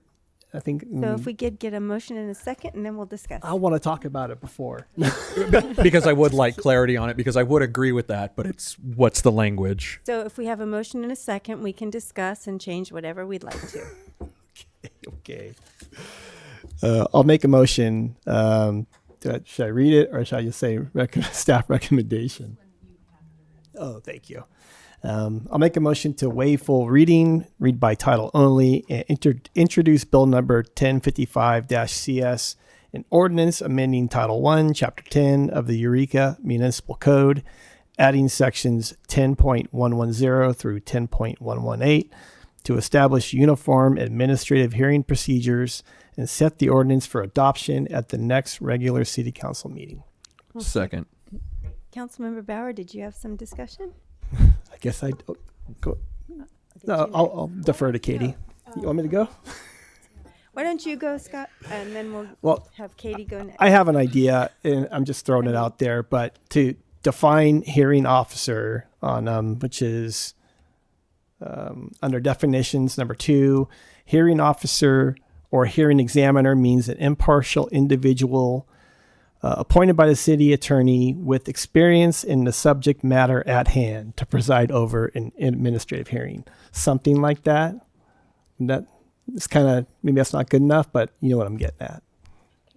[SPEAKER 10] I think.
[SPEAKER 1] So if we could get a motion in a second, and then we'll discuss.
[SPEAKER 10] I want to talk about it before.
[SPEAKER 9] Because I would like clarity on it, because I would agree with that, but it's what's the language?
[SPEAKER 1] So if we have a motion in a second, we can discuss and change whatever we'd like to.
[SPEAKER 10] Okay. I'll make a motion. Should I read it, or should I just say staff recommendation? Oh, thank you. I'll make a motion to waive full reading, read by title only, and introduce bill number 1055-CS, an ordinance amending Title 1, Chapter 10 of the Eureka Municipal Code, adding sections 10.110 through 10.118 to establish uniform administrative hearing procedures and set the ordinance for adoption at the next regular city council meeting.
[SPEAKER 9] Second.
[SPEAKER 1] Councilmember Bauer, did you have some discussion?
[SPEAKER 10] I guess I go. No, I'll defer to Katie. You want me to go?
[SPEAKER 1] Why don't you go, Scott, and then we'll have Katie go next.
[SPEAKER 10] I have an idea, and I'm just throwing it out there. But to define hearing officer on which is under definitions, number 2, hearing officer or hearing examiner means an impartial individual appointed by the city attorney with experience in the subject matter at hand to preside over an administrative hearing. Something like that. That is kind of, maybe that's not good enough, but you know what I'm getting at.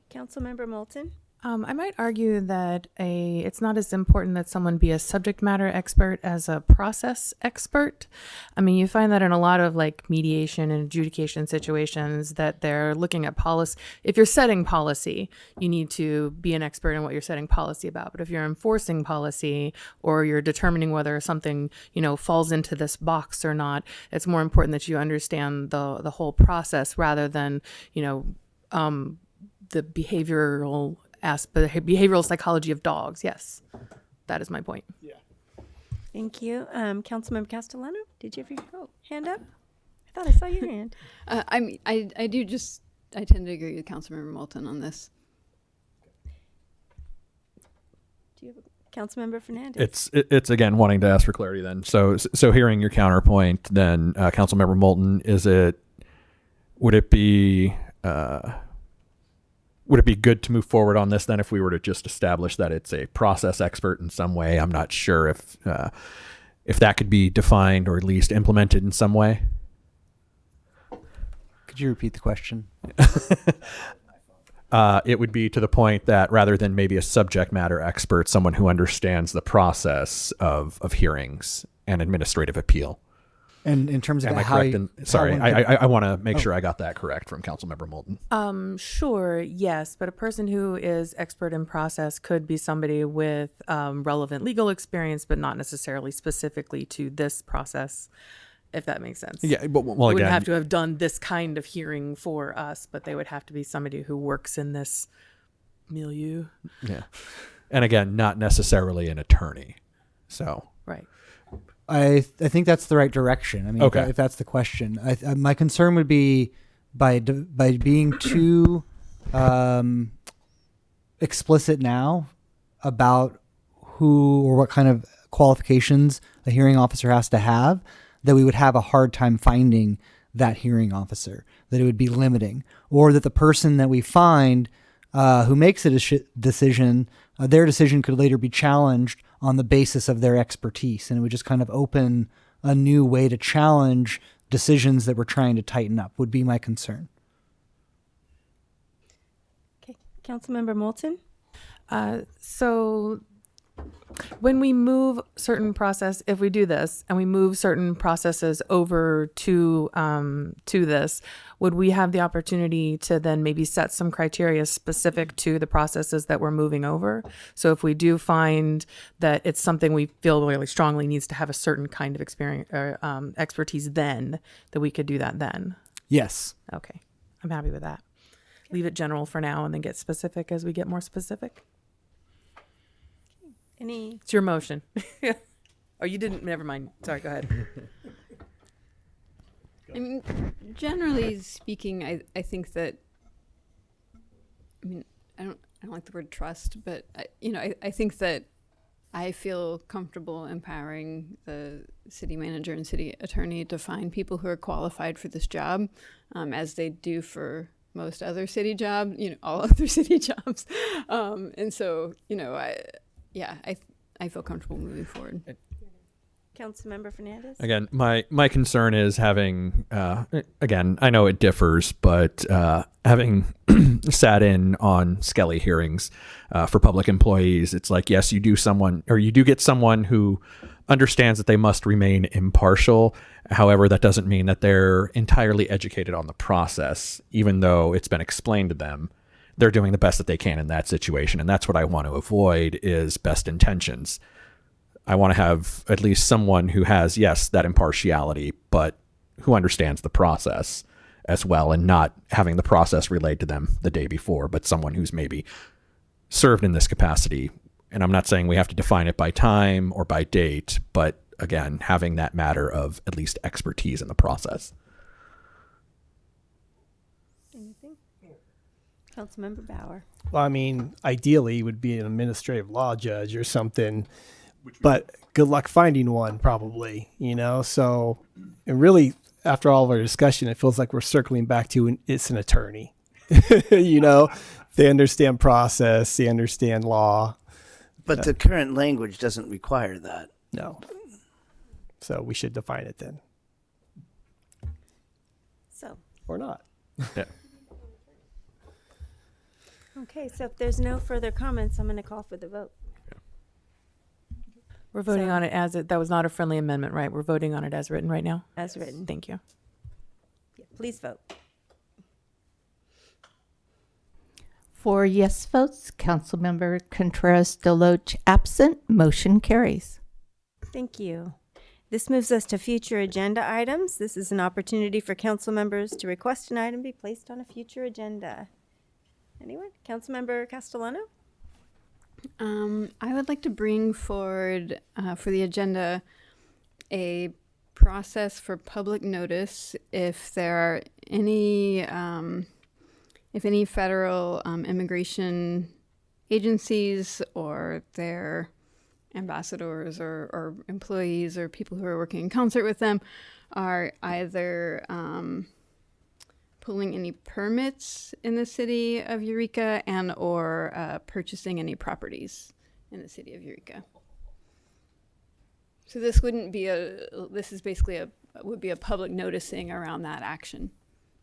[SPEAKER 1] Councilmember Moulton?
[SPEAKER 8] I might argue that it's not as important that someone be a subject matter expert as a process expert. I mean, you find that in a lot of like mediation and adjudication situations that they're looking at policy. If you're setting policy, you need to be an expert in what you're setting policy about. But if you're enforcing policy or you're determining whether something, falls into this box or not, it's more important that you understand the whole process rather than, the behavioral psychology of dogs. Yes, that is my point.
[SPEAKER 10] Yeah.
[SPEAKER 1] Thank you. Councilmember Castellano, did you have your hand up? I thought I saw your hand.
[SPEAKER 6] I tend to agree with Councilmember Moulton on this.
[SPEAKER 1] Do you have Councilmember Fernandez?
[SPEAKER 9] It's again wanting to ask for clarity then. So hearing your counterpoint then, Councilmember Moulton, would it be good to move forward on this then if we were to just establish that it's a process expert in some way? I'm not sure if that could be defined or at least implemented in some way.
[SPEAKER 4] Could you repeat the question?
[SPEAKER 9] It would be to the point that rather than maybe a subject matter expert, someone who understands the process of hearings and administrative appeal.
[SPEAKER 4] And in terms of
[SPEAKER 9] Am I
[SPEAKER 4] how
[SPEAKER 9] correct? Sorry, I want to make
[SPEAKER 4] Oh.
[SPEAKER 9] sure I got that correct from Councilmember Moulton.
[SPEAKER 8] Sure, yes, but a person who is expert in process could be somebody with relevant legal experience, but not necessarily specifically to this process, if that makes sense.
[SPEAKER 9] Yeah, but
[SPEAKER 8] They
[SPEAKER 9] well,
[SPEAKER 8] wouldn't
[SPEAKER 9] again,
[SPEAKER 8] have to have done this kind of hearing for us, but they would have to be somebody who works in this milieu.
[SPEAKER 9] yeah, and again, not necessarily an attorney. So
[SPEAKER 8] Right.
[SPEAKER 4] I think that's the right direction. I mean,
[SPEAKER 9] Okay.
[SPEAKER 4] if that's the question, my concern would be by being too explicit now about who or what kind of qualifications a hearing officer has to have, that we would have a hard time finding that hearing officer, that it would be limiting, or that the person that we find who makes a decision, their decision could later be challenged on the basis of their expertise. And it would just kind of open a new way to challenge decisions that we're trying to tighten up, would be my concern.
[SPEAKER 1] Okay, Councilmember Moulton?
[SPEAKER 8] So When we move certain process, if we do this and we move certain processes over to this, would we have the opportunity to then maybe set some criteria specific to the processes that we're moving over? So if we do find that it's something we feel really strongly needs to have a certain kind of experience or expertise, then that we could do that then.
[SPEAKER 4] Yes.
[SPEAKER 8] Okay, I'm happy with that. Leave it general for now and then get specific as we get more specific.
[SPEAKER 1] Any?
[SPEAKER 8] It's your motion. Oh, you didn't. Never mind. Sorry. Go ahead.
[SPEAKER 6] I mean, generally speaking, I think that, I mean, I don't like the word trust, but I think that I feel comfortable empowering the city manager and city attorney to find people who are qualified for this job, as they do for most other city jobs, all other city jobs. And so, I feel comfortable moving forward.
[SPEAKER 1] Councilmember Fernandez?
[SPEAKER 9] Again, my concern is having, again, I know it differs, but having sat in on Skelly hearings for public employees, it's like, yes, you do get someone who understands that they must remain impartial. However, that doesn't mean that they're entirely educated on the process, even though it's been explained to them. They're doing the best that they can in that situation. And that's what I want to avoid is best intentions. I want to have at least someone who has, yes, that impartiality, but who understands the process as well, and not having the process relayed to them the day before, but someone who's maybe served in this capacity. And I'm not saying we have to define it by time or by date, but again, having that matter of at least expertise in the process.
[SPEAKER 1] Anything? Councilmember Bauer?
[SPEAKER 10] Well, I mean, ideally would be an administrative law judge or something, but good luck finding one probably, so, and really after all of our discussion, it feels like we're circling back to it's an attorney, they understand process, they understand law.
[SPEAKER 3] But the current language doesn't require that.
[SPEAKER 10] No. So we should define it then.
[SPEAKER 1] So.
[SPEAKER 10] Or not.
[SPEAKER 9] Yeah.
[SPEAKER 1] Okay, so if there's no further comments, I'm going to call for the vote.
[SPEAKER 8] We're voting on it as it. That was not a friendly amendment, right? We're voting on it as written right now.
[SPEAKER 1] As written.
[SPEAKER 8] Thank you.
[SPEAKER 1] Yeah, please vote.
[SPEAKER 12] For yes votes, Councilmember Contreras Deloach absent, motion carries.
[SPEAKER 1] Thank you. This moves us to future agenda items. This is an opportunity for council members to request an item be placed on a future agenda. Anyone? Councilmember Castellano?
[SPEAKER 6] I would like to bring forward for the agenda a process for public notice if there are any federal immigration agencies or their ambassadors or employees or people who are working in concert with them are either pulling any permits in the city of Eureka and or purchasing any properties in the city of Eureka. So this wouldn't be this is basically would be a public noticing around that action,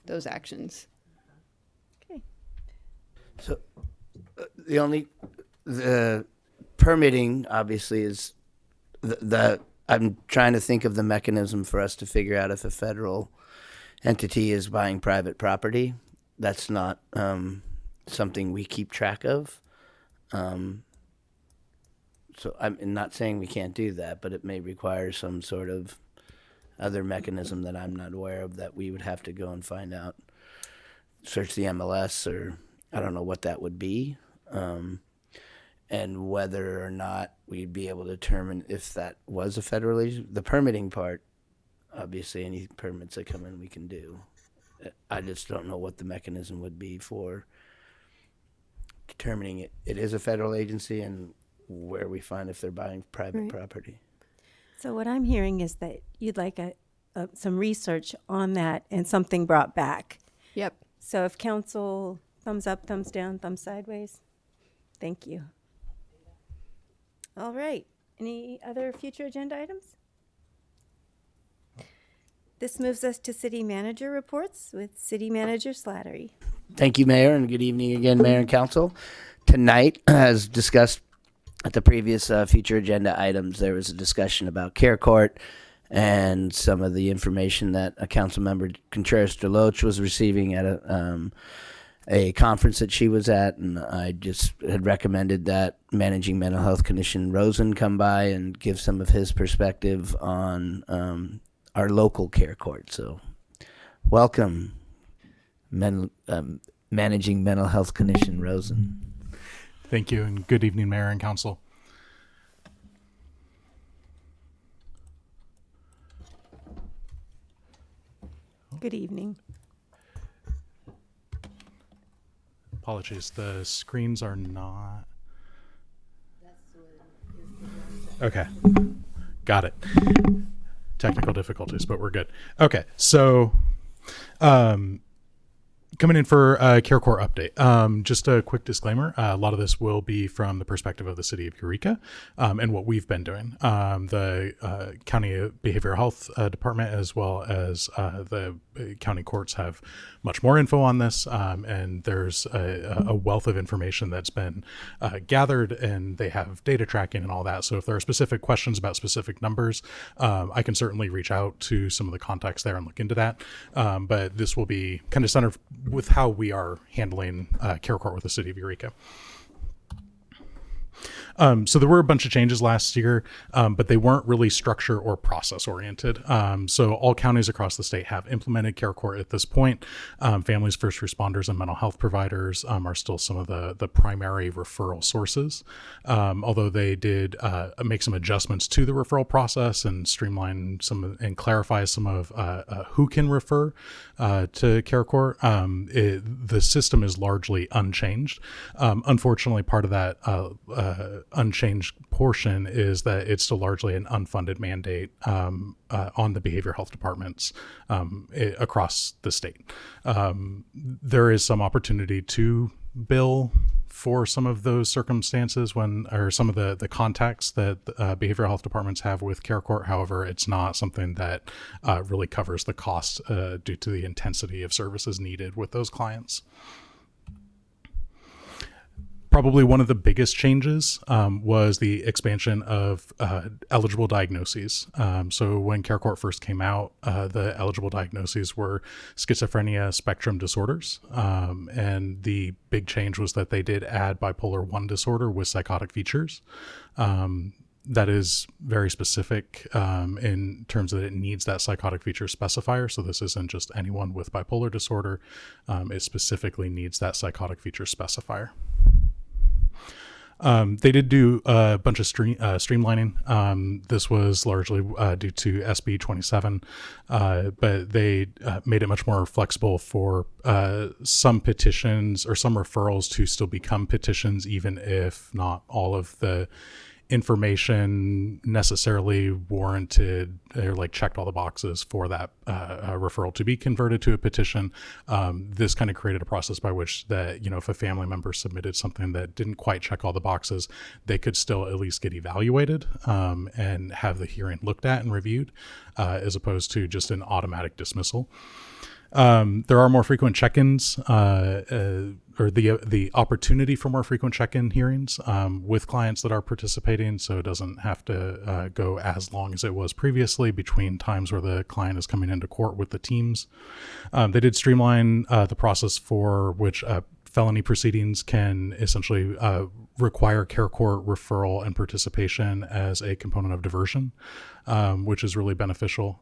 [SPEAKER 6] those actions.
[SPEAKER 1] Okay.
[SPEAKER 3] So the permitting obviously is I'm trying to think of the mechanism for us to figure out if a federal entity is buying private property. That's not something we keep track of. So I'm not saying we can't do that, but it may require some sort of other mechanism that I'm not aware of that we would have to go and find out. Search the MLS, or I don't know what that would be. And whether or not we'd be able to determine if that was a federal agency. The permitting part, obviously any permits that come in we can do. I just don't know what the mechanism would be for determining it is a federal agency and where we find if they're buying private property.
[SPEAKER 1] So what I'm hearing is that you'd like some research on that and something brought back.
[SPEAKER 6] Yep.
[SPEAKER 1] So if council thumbs up, thumbs down, thumbs sideways, thank you. All right. Any other future agenda items? This moves us to city manager reports with City Manager Slattery.
[SPEAKER 3] Thank you, Mayor, and good evening again, Mayor and Council. Tonight, as discussed at the previous future agenda items, there was a discussion about Care Court and some of the information that a council member, Contreras Deloach, was receiving at a conference that she was at, and I just had recommended that Managing Mental Health Clinician Rosen come by and give some of his perspective on our local care court. So welcome, Managing Mental Health Clinician Rosen.
[SPEAKER 13] Thank you, and good evening, Mayor and Council.
[SPEAKER 1] Good evening.
[SPEAKER 13] Apologies, the screens are not. Okay, got it. Technical difficulties, but we're good. Okay, so coming in for a Care Court update. Just a quick disclaimer. A lot of this will be from the perspective of the city of Eureka and what we've been doing. The county behavioral health department, as well as the county courts, have much more info on this. And there's a wealth of information that's been gathered, and they have data tracking and all that. So if there are specific questions about specific numbers, I can certainly reach out to some of the contacts there and look into that. But this will be kind of centered with how we are handling Care Court with the city of Eureka. So there were a bunch of changes last year, but they weren't really structure or process oriented. So all counties across the state have implemented Care Court at this point. Families, first responders, and mental health providers are still some of the primary referral sources. Although they did make some adjustments to the referral process and streamline some and clarify some of who can refer to Care Court. The system is largely unchanged. Unfortunately, part of that unchanged portion is that it's still largely an unfunded mandate on the behavioral health departments across the state. There is some opportunity to bill for some of those circumstances or some of the contacts that behavioral health departments have with Care Court. However, it's not something that really covers the cost due to the intensity of services needed with those clients. Probably one of the biggest changes was the expansion of eligible diagnoses. So when Care Court first came out, the eligible diagnoses were schizophrenia spectrum disorders. And the big change was that they did add bipolar 1 disorder with psychotic features. That is very specific in terms that it needs that psychotic feature specifier. So this isn't just anyone with bipolar disorder. It specifically needs that psychotic feature specifier. They did do a bunch of streamlining. This was largely due to SB 27, but they made it much more flexible for some petitions or some referrals to still become petitions, even if not all of the information necessarily warranted or like checked all the boxes for that referral to be converted to a petition. This kind of created a process by which that, if a family member submitted something that didn't quite check all the boxes, they could still at least get evaluated and have the hearing looked at and reviewed, as opposed to just an automatic dismissal. There are more frequent check-ins, or the opportunity for more frequent check-in hearings with clients that are participating, so it doesn't have to go as long as it was previously between times where the client is coming into court with the teams. They did streamline the process for which felony proceedings can essentially require Care Court referral and participation as a component of diversion, which is really beneficial.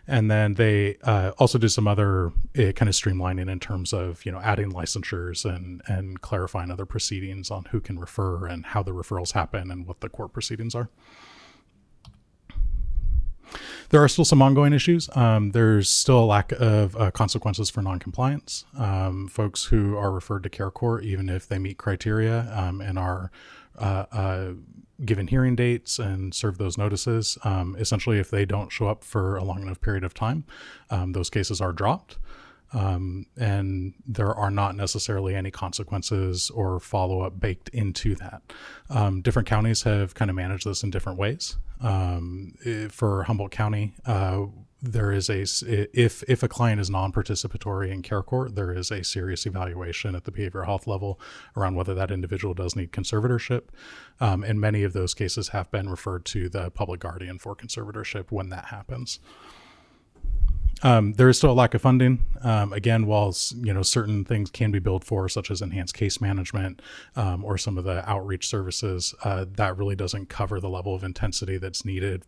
[SPEAKER 13] And then they also did some other kind of streamlining in terms of, adding licensures and clarifying other proceedings on who can refer and how the referrals happen and what the court proceedings are. There are still some ongoing issues. There's still a lack of consequences for noncompliance. Folks who are referred to Care Court, even if they meet criteria and are given hearing dates and serve those notices, essentially if they don't show up for a long enough period of time, those cases are dropped. And there are not necessarily any consequences or follow-up baked into that. Different counties have kind of managed this in different ways. For Humboldt County, there is if a client is non-participatory in care court, there is a serious evaluation at the behavioral health level around whether that individual does need conservatorship. And many of those cases have been referred to the public guardian for conservatorship when that happens. There is still a lack of funding. Again, while certain things can be billed for, such as enhanced case management or some of the outreach services, that really doesn't cover the level of intensity that's needed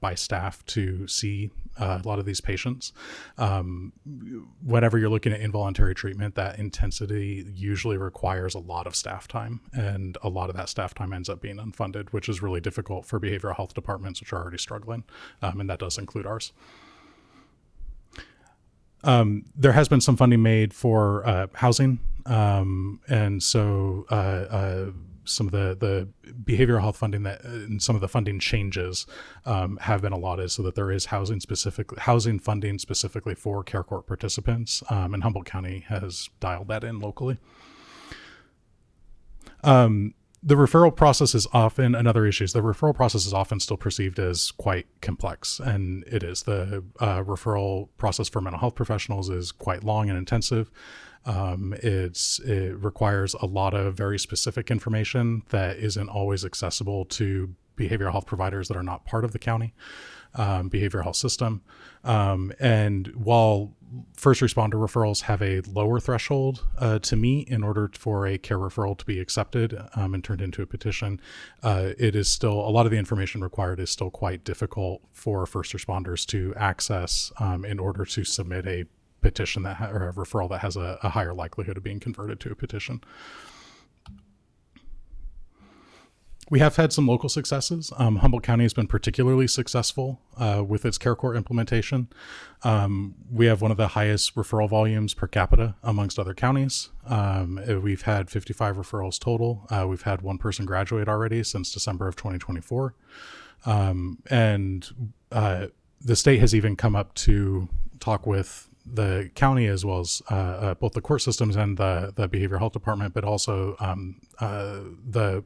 [SPEAKER 13] by staff to see a lot of these patients. Whenever you're looking at involuntary treatment, that intensity usually requires a lot of staff time, and a lot of that staff time ends up being unfunded, which is really difficult for behavioral health departments, which are already struggling, and that does include ours. There has been some funding made for housing, and so some of the behavioral health funding and some of the funding changes have been allotted so that there is housing funding specifically for care court participants, and Humboldt County has dialed that in locally. The referral process is often another issue. The referral process is often still perceived as quite complex, and it is. The referral process for mental health professionals is quite long and intensive. It requires a lot of very specific information that isn't always accessible to behavioral health providers that are not part of the county behavioral health system. And while first responder referrals have a lower threshold to meet in order for a care referral to be accepted and turned into a petition, it is still, a lot of the information required is still quite difficult for first responders to access in order to submit a petition or a referral that has a higher likelihood of being converted to a petition. We have had some local successes. Humboldt County has been particularly successful with its care court implementation. We have one of the highest referral volumes per capita amongst other counties. We've had 55 referrals total. We've had one person graduate already since December of 2024. And the state has even come up to talk with the county as well as both the court systems and the behavioral health department, but also the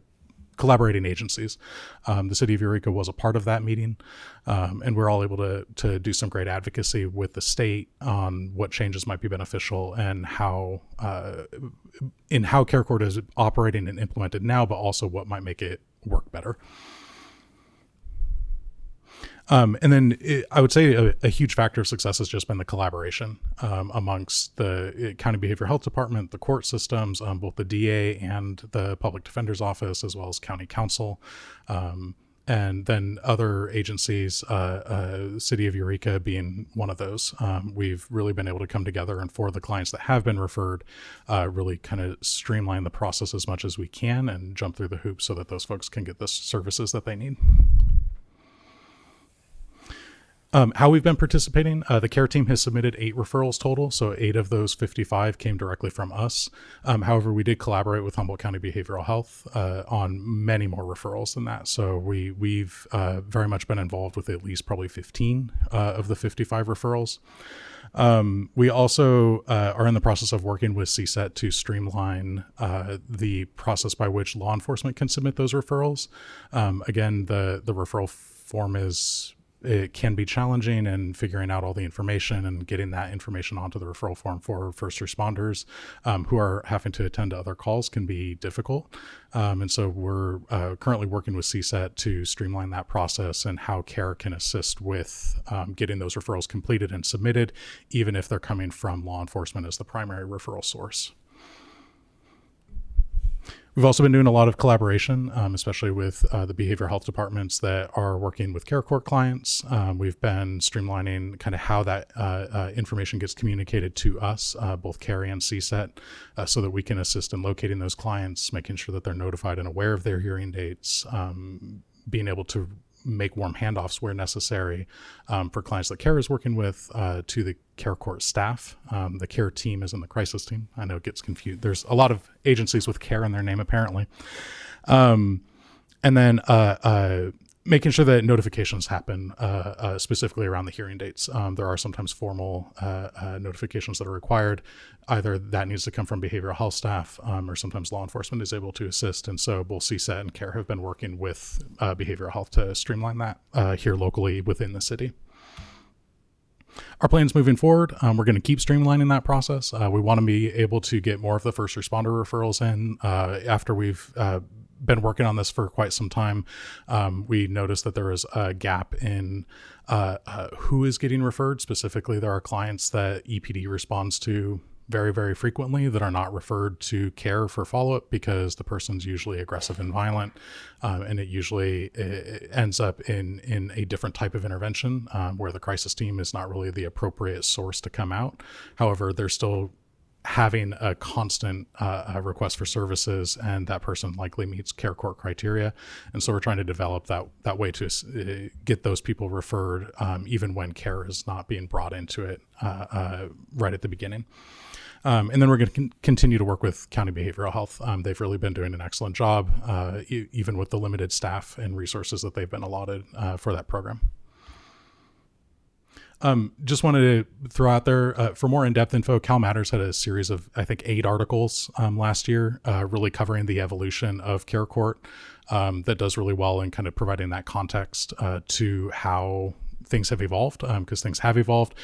[SPEAKER 13] collaborating agencies. The city of Eureka was a part of that meeting, and we're all able to do some great advocacy with the state on what changes might be beneficial and how care court is operating and implemented now, but also what might make it work better. And then I would say a huge factor of success has just been the collaboration amongst the county behavioral health department, the court systems, both the DA and the public defender's office, as well as county council, and then other agencies, city of Eureka being one of those. We've really been able to come together, and for the clients that have been referred, really kind of streamline the process as much as we can and jump through the hoops so that those folks can get the services that they need. How we've been participating, the care team has submitted 8 referrals total, so 8 of those 55 came directly from us. However, we did collaborate with Humboldt County Behavioral Health on many more referrals than that. So we've very much been involved with at least probably 15 of the 55 referrals. We also are in the process of working with CSET to streamline the process by which law enforcement can submit those referrals. Again, the referral form it can be challenging, and figuring out all the information and getting that information onto the referral form for first responders who are having to attend to other calls can be difficult. And so we're currently working with CSET to streamline that process and how CARE can assist with getting those referrals completed and submitted, even if they're coming from law enforcement as the primary referral source. We've also been doing a lot of collaboration, especially with the behavioral health departments that are working with care court clients. We've been streamlining kind of how that information gets communicated to us, both CARE and CSET, so that we can assist in locating those clients, making sure that they're notified and aware of their hearing dates, being able to make warm handoffs where necessary for clients that CARE is working with to the care court staff. The CARE team is in the crisis team. I know it gets confused. There's a lot of agencies with CARE in their name, apparently. And then making sure that notifications happen specifically around the hearing dates. There are sometimes formal notifications that are required. Either that needs to come from behavioral health staff or sometimes law enforcement is able to assist. And so both CSET and CARE have been working with behavioral health to streamline that here locally within the city. Our plans moving forward, we're going to keep streamlining that process. We want to be able to get more of the first responder referrals in after we've been working on this for quite some time. We noticed that there is a gap in who is getting referred. Specifically, there are clients that EPD responds to very, very frequently that are not referred to care for follow-up because the person's usually aggressive and violent, and it usually ends up in a different type of intervention where the crisis team is not really the appropriate source to come out. However, they're still having a constant request for services, and that person likely meets care court criteria. And so we're trying to develop that way to get those people referred even when care is not being brought into it right at the beginning. And then we're going to continue to work with county behavioral health. They've really been doing an excellent job, even with the limited staff and resources that they've been allotted for that program. Just wanted to throw out there for more in-depth info, Cal Matters had a series of, I think, 8 articles last year, really covering the evolution of care court that does really well in kind of providing that context to how things have evolved, because things have evolved,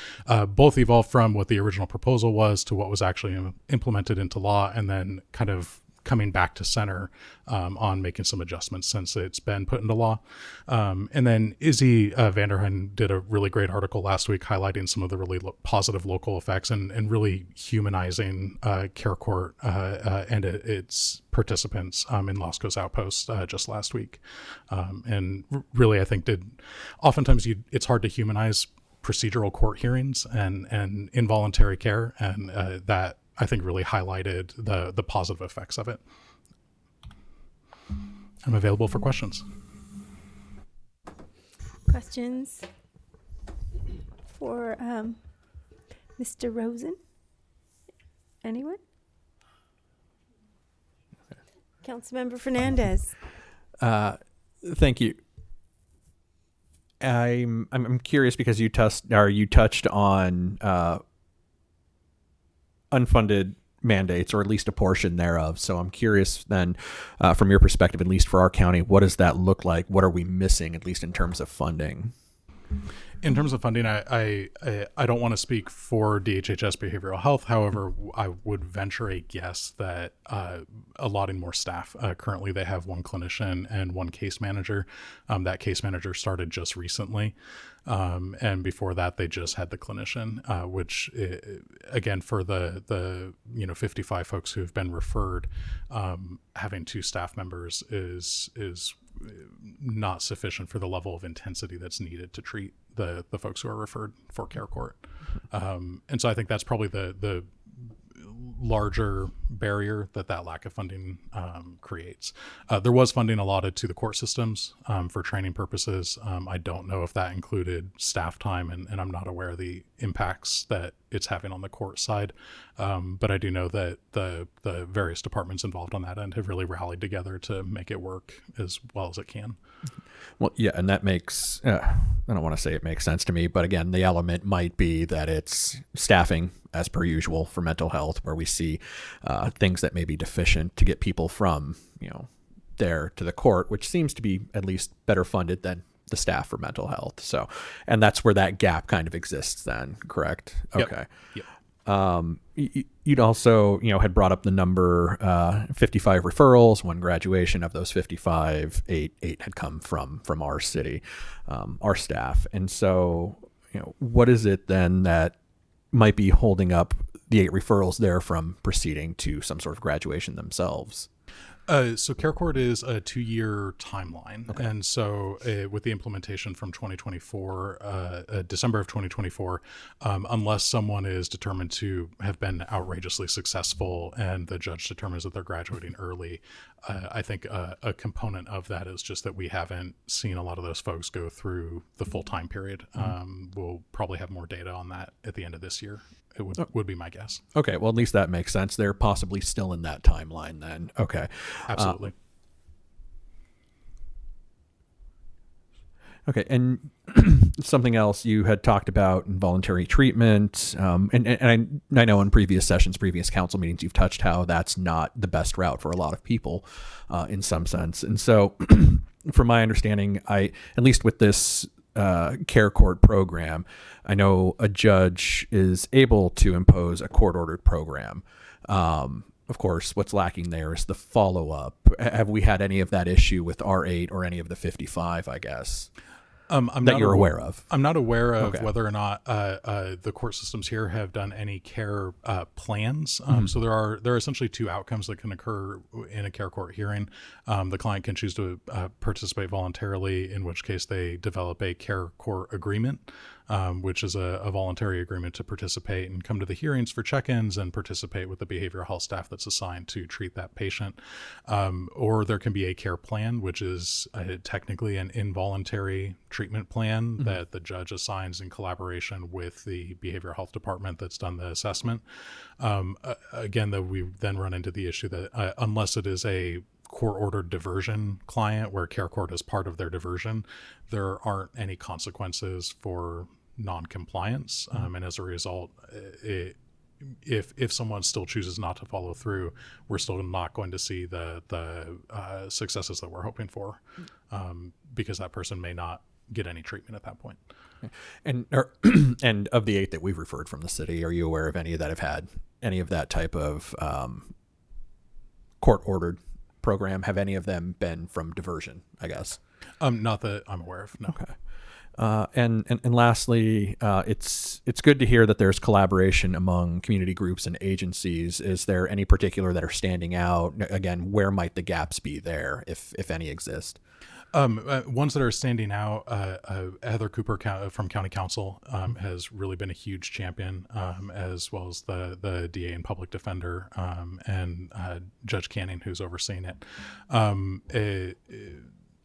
[SPEAKER 13] both evolved from what the original proposal was to what was actually implemented into law, and then kind of coming back to center on making some adjustments since it's been put into law. And then Izzy Vanderheiden did a really great article last week highlighting some of the really positive local effects and really humanizing care court and its participants in Losco's Outpost just last week. And really, I think oftentimes it's hard to humanize procedural court hearings and involuntary care, and that I think really highlighted the positive effects of it. I'm available for questions.
[SPEAKER 1] Questions for Mr. Rosen? Anyone? Councilmember Fernandez.
[SPEAKER 9] Thank you. I'm curious because you touched on unfunded mandates, or at least a portion thereof. So I'm curious then, from your perspective, at least for our county, what does that look like? What are we missing, at least in terms of funding?
[SPEAKER 13] In terms of funding, I don't want to speak for DHHS Behavioral Health. However, I would venture a guess that allotting more staff. Currently, they have 1 clinician and 1 case manager. That case manager started just recently. And before that, they just had the clinician, which again, for the 55 folks who have been referred, having 2 staff members is not sufficient for the level of intensity that's needed to treat the folks who are referred for care court. And so I think that's probably the larger barrier that lack of funding creates. There was funding allotted to the court systems for training purposes. I don't know if that included staff time, and I'm not aware of the impacts that it's having on the court side. But I do know that the various departments involved on that end have really rallied together to make it work as well as it can.
[SPEAKER 9] Well, yeah, and that makes, I don't want to say it makes sense to me, but again, the element might be that it's staffing as per usual for mental health, where we see things that may be deficient to get people from, there to the court, which seems to be at least better funded than the staff for mental health. So, and that's where that gap kind of exists then, correct? Okay.
[SPEAKER 13] Yep.
[SPEAKER 9] You'd also, had brought up the number 55 referrals. 1 graduation. Of those 55, 8 had come from our city, our staff. And so, what is it then that might be holding up the 8 referrals there from proceeding to some sort of graduation themselves?
[SPEAKER 13] So care court is a 2-year timeline.
[SPEAKER 9] Okay.
[SPEAKER 13] And so with the implementation from 2024, December of 2024, unless someone is determined to have been outrageously successful and the judge determines that they're graduating early, I think a component of that is just that we haven't seen a lot of those folks go through the full time period. We'll probably have more data on that at the end of this year. It would be my guess.
[SPEAKER 9] Okay, well, at least that makes sense. They're possibly still in that timeline then. Okay.
[SPEAKER 13] Absolutely.
[SPEAKER 9] Okay, and something else you had talked about, involuntary treatment, and I know in previous sessions, previous council meetings, you've touched how that's not the best route for a lot of people in some sense. And so from my understanding, at least with this care court program. I know a judge is able to impose a court-ordered program. Of course, what's lacking there is the follow-up. Have we had any of that issue with R8 or any of the 55, I guess, that you're aware of?
[SPEAKER 13] I'm not aware of
[SPEAKER 9] Okay.
[SPEAKER 13] whether or not the court systems here have done any care plans. So there are essentially two outcomes that can occur in a care court hearing. The client can choose to participate voluntarily, in which case they develop a care court agreement, which is a voluntary agreement to participate and come to the hearings for check-ins and participate with the behavioral health staff that's assigned to treat that patient. Or there can be a care plan, which is technically an involuntary treatment plan that the judge assigns in collaboration with the behavioral health department that's done the assessment. Again, though, we then run into the issue that unless it is a court-ordered diversion client where care court is part of their diversion, there aren't any consequences for non-compliance. And as a result, if someone still chooses not to follow through, we're still not going to see the successes that we're hoping for, because that person may not get any treatment at that point.
[SPEAKER 9] And and of the 8 that we've referred from the city, are you aware of any that have had any of that type of court-ordered program? Have any of them been from diversion, I guess?
[SPEAKER 13] Not that I'm aware of, no.
[SPEAKER 9] Okay. And lastly, it's good to hear that there's collaboration among community groups and agencies. Is there any particular that are standing out? Again, where might the gaps be there, if any exist?
[SPEAKER 13] Ones that are standing out, Heather Cooper from County Council has really been a huge champion, as well as the DA and public defender, and Judge Canning, who's overseeing it.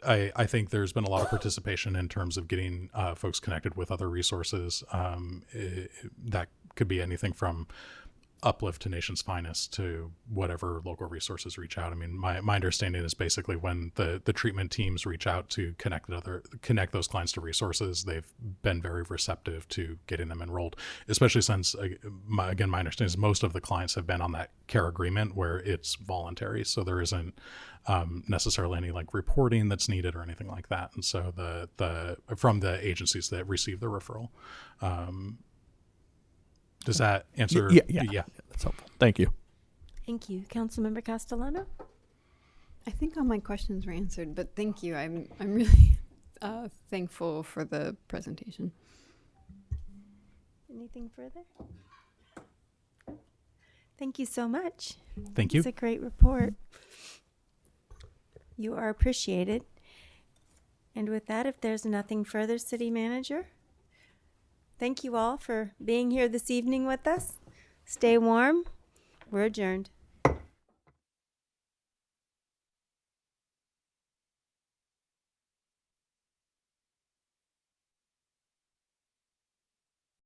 [SPEAKER 13] I think there's been a lot of participation in terms of getting folks connected with other resources. That could be anything from Uplift to Nation's Finest to whatever local resources reach out. I mean, my understanding is basically when the treatment teams reach out to connect those clients to resources, they've been very receptive to getting them enrolled, especially since, my understanding is most of the clients have been on that care agreement where it's voluntary. So there isn't necessarily any like reporting that's needed or anything like that. And so the from the agencies that receive the referral, does that answer?
[SPEAKER 9] Yeah, that's helpful. Thank you.
[SPEAKER 1] Thank you. Councilmember Castellano?
[SPEAKER 6] I think all my questions were answered, but thank you. I'm really thankful for the presentation.
[SPEAKER 1] Anything further? Thank you so much.
[SPEAKER 13] Thank you.
[SPEAKER 1] It's a great report. You are appreciated. And with that, if there's nothing further, City Manager, thank you all for being here this evening with us. Stay warm. We're adjourned.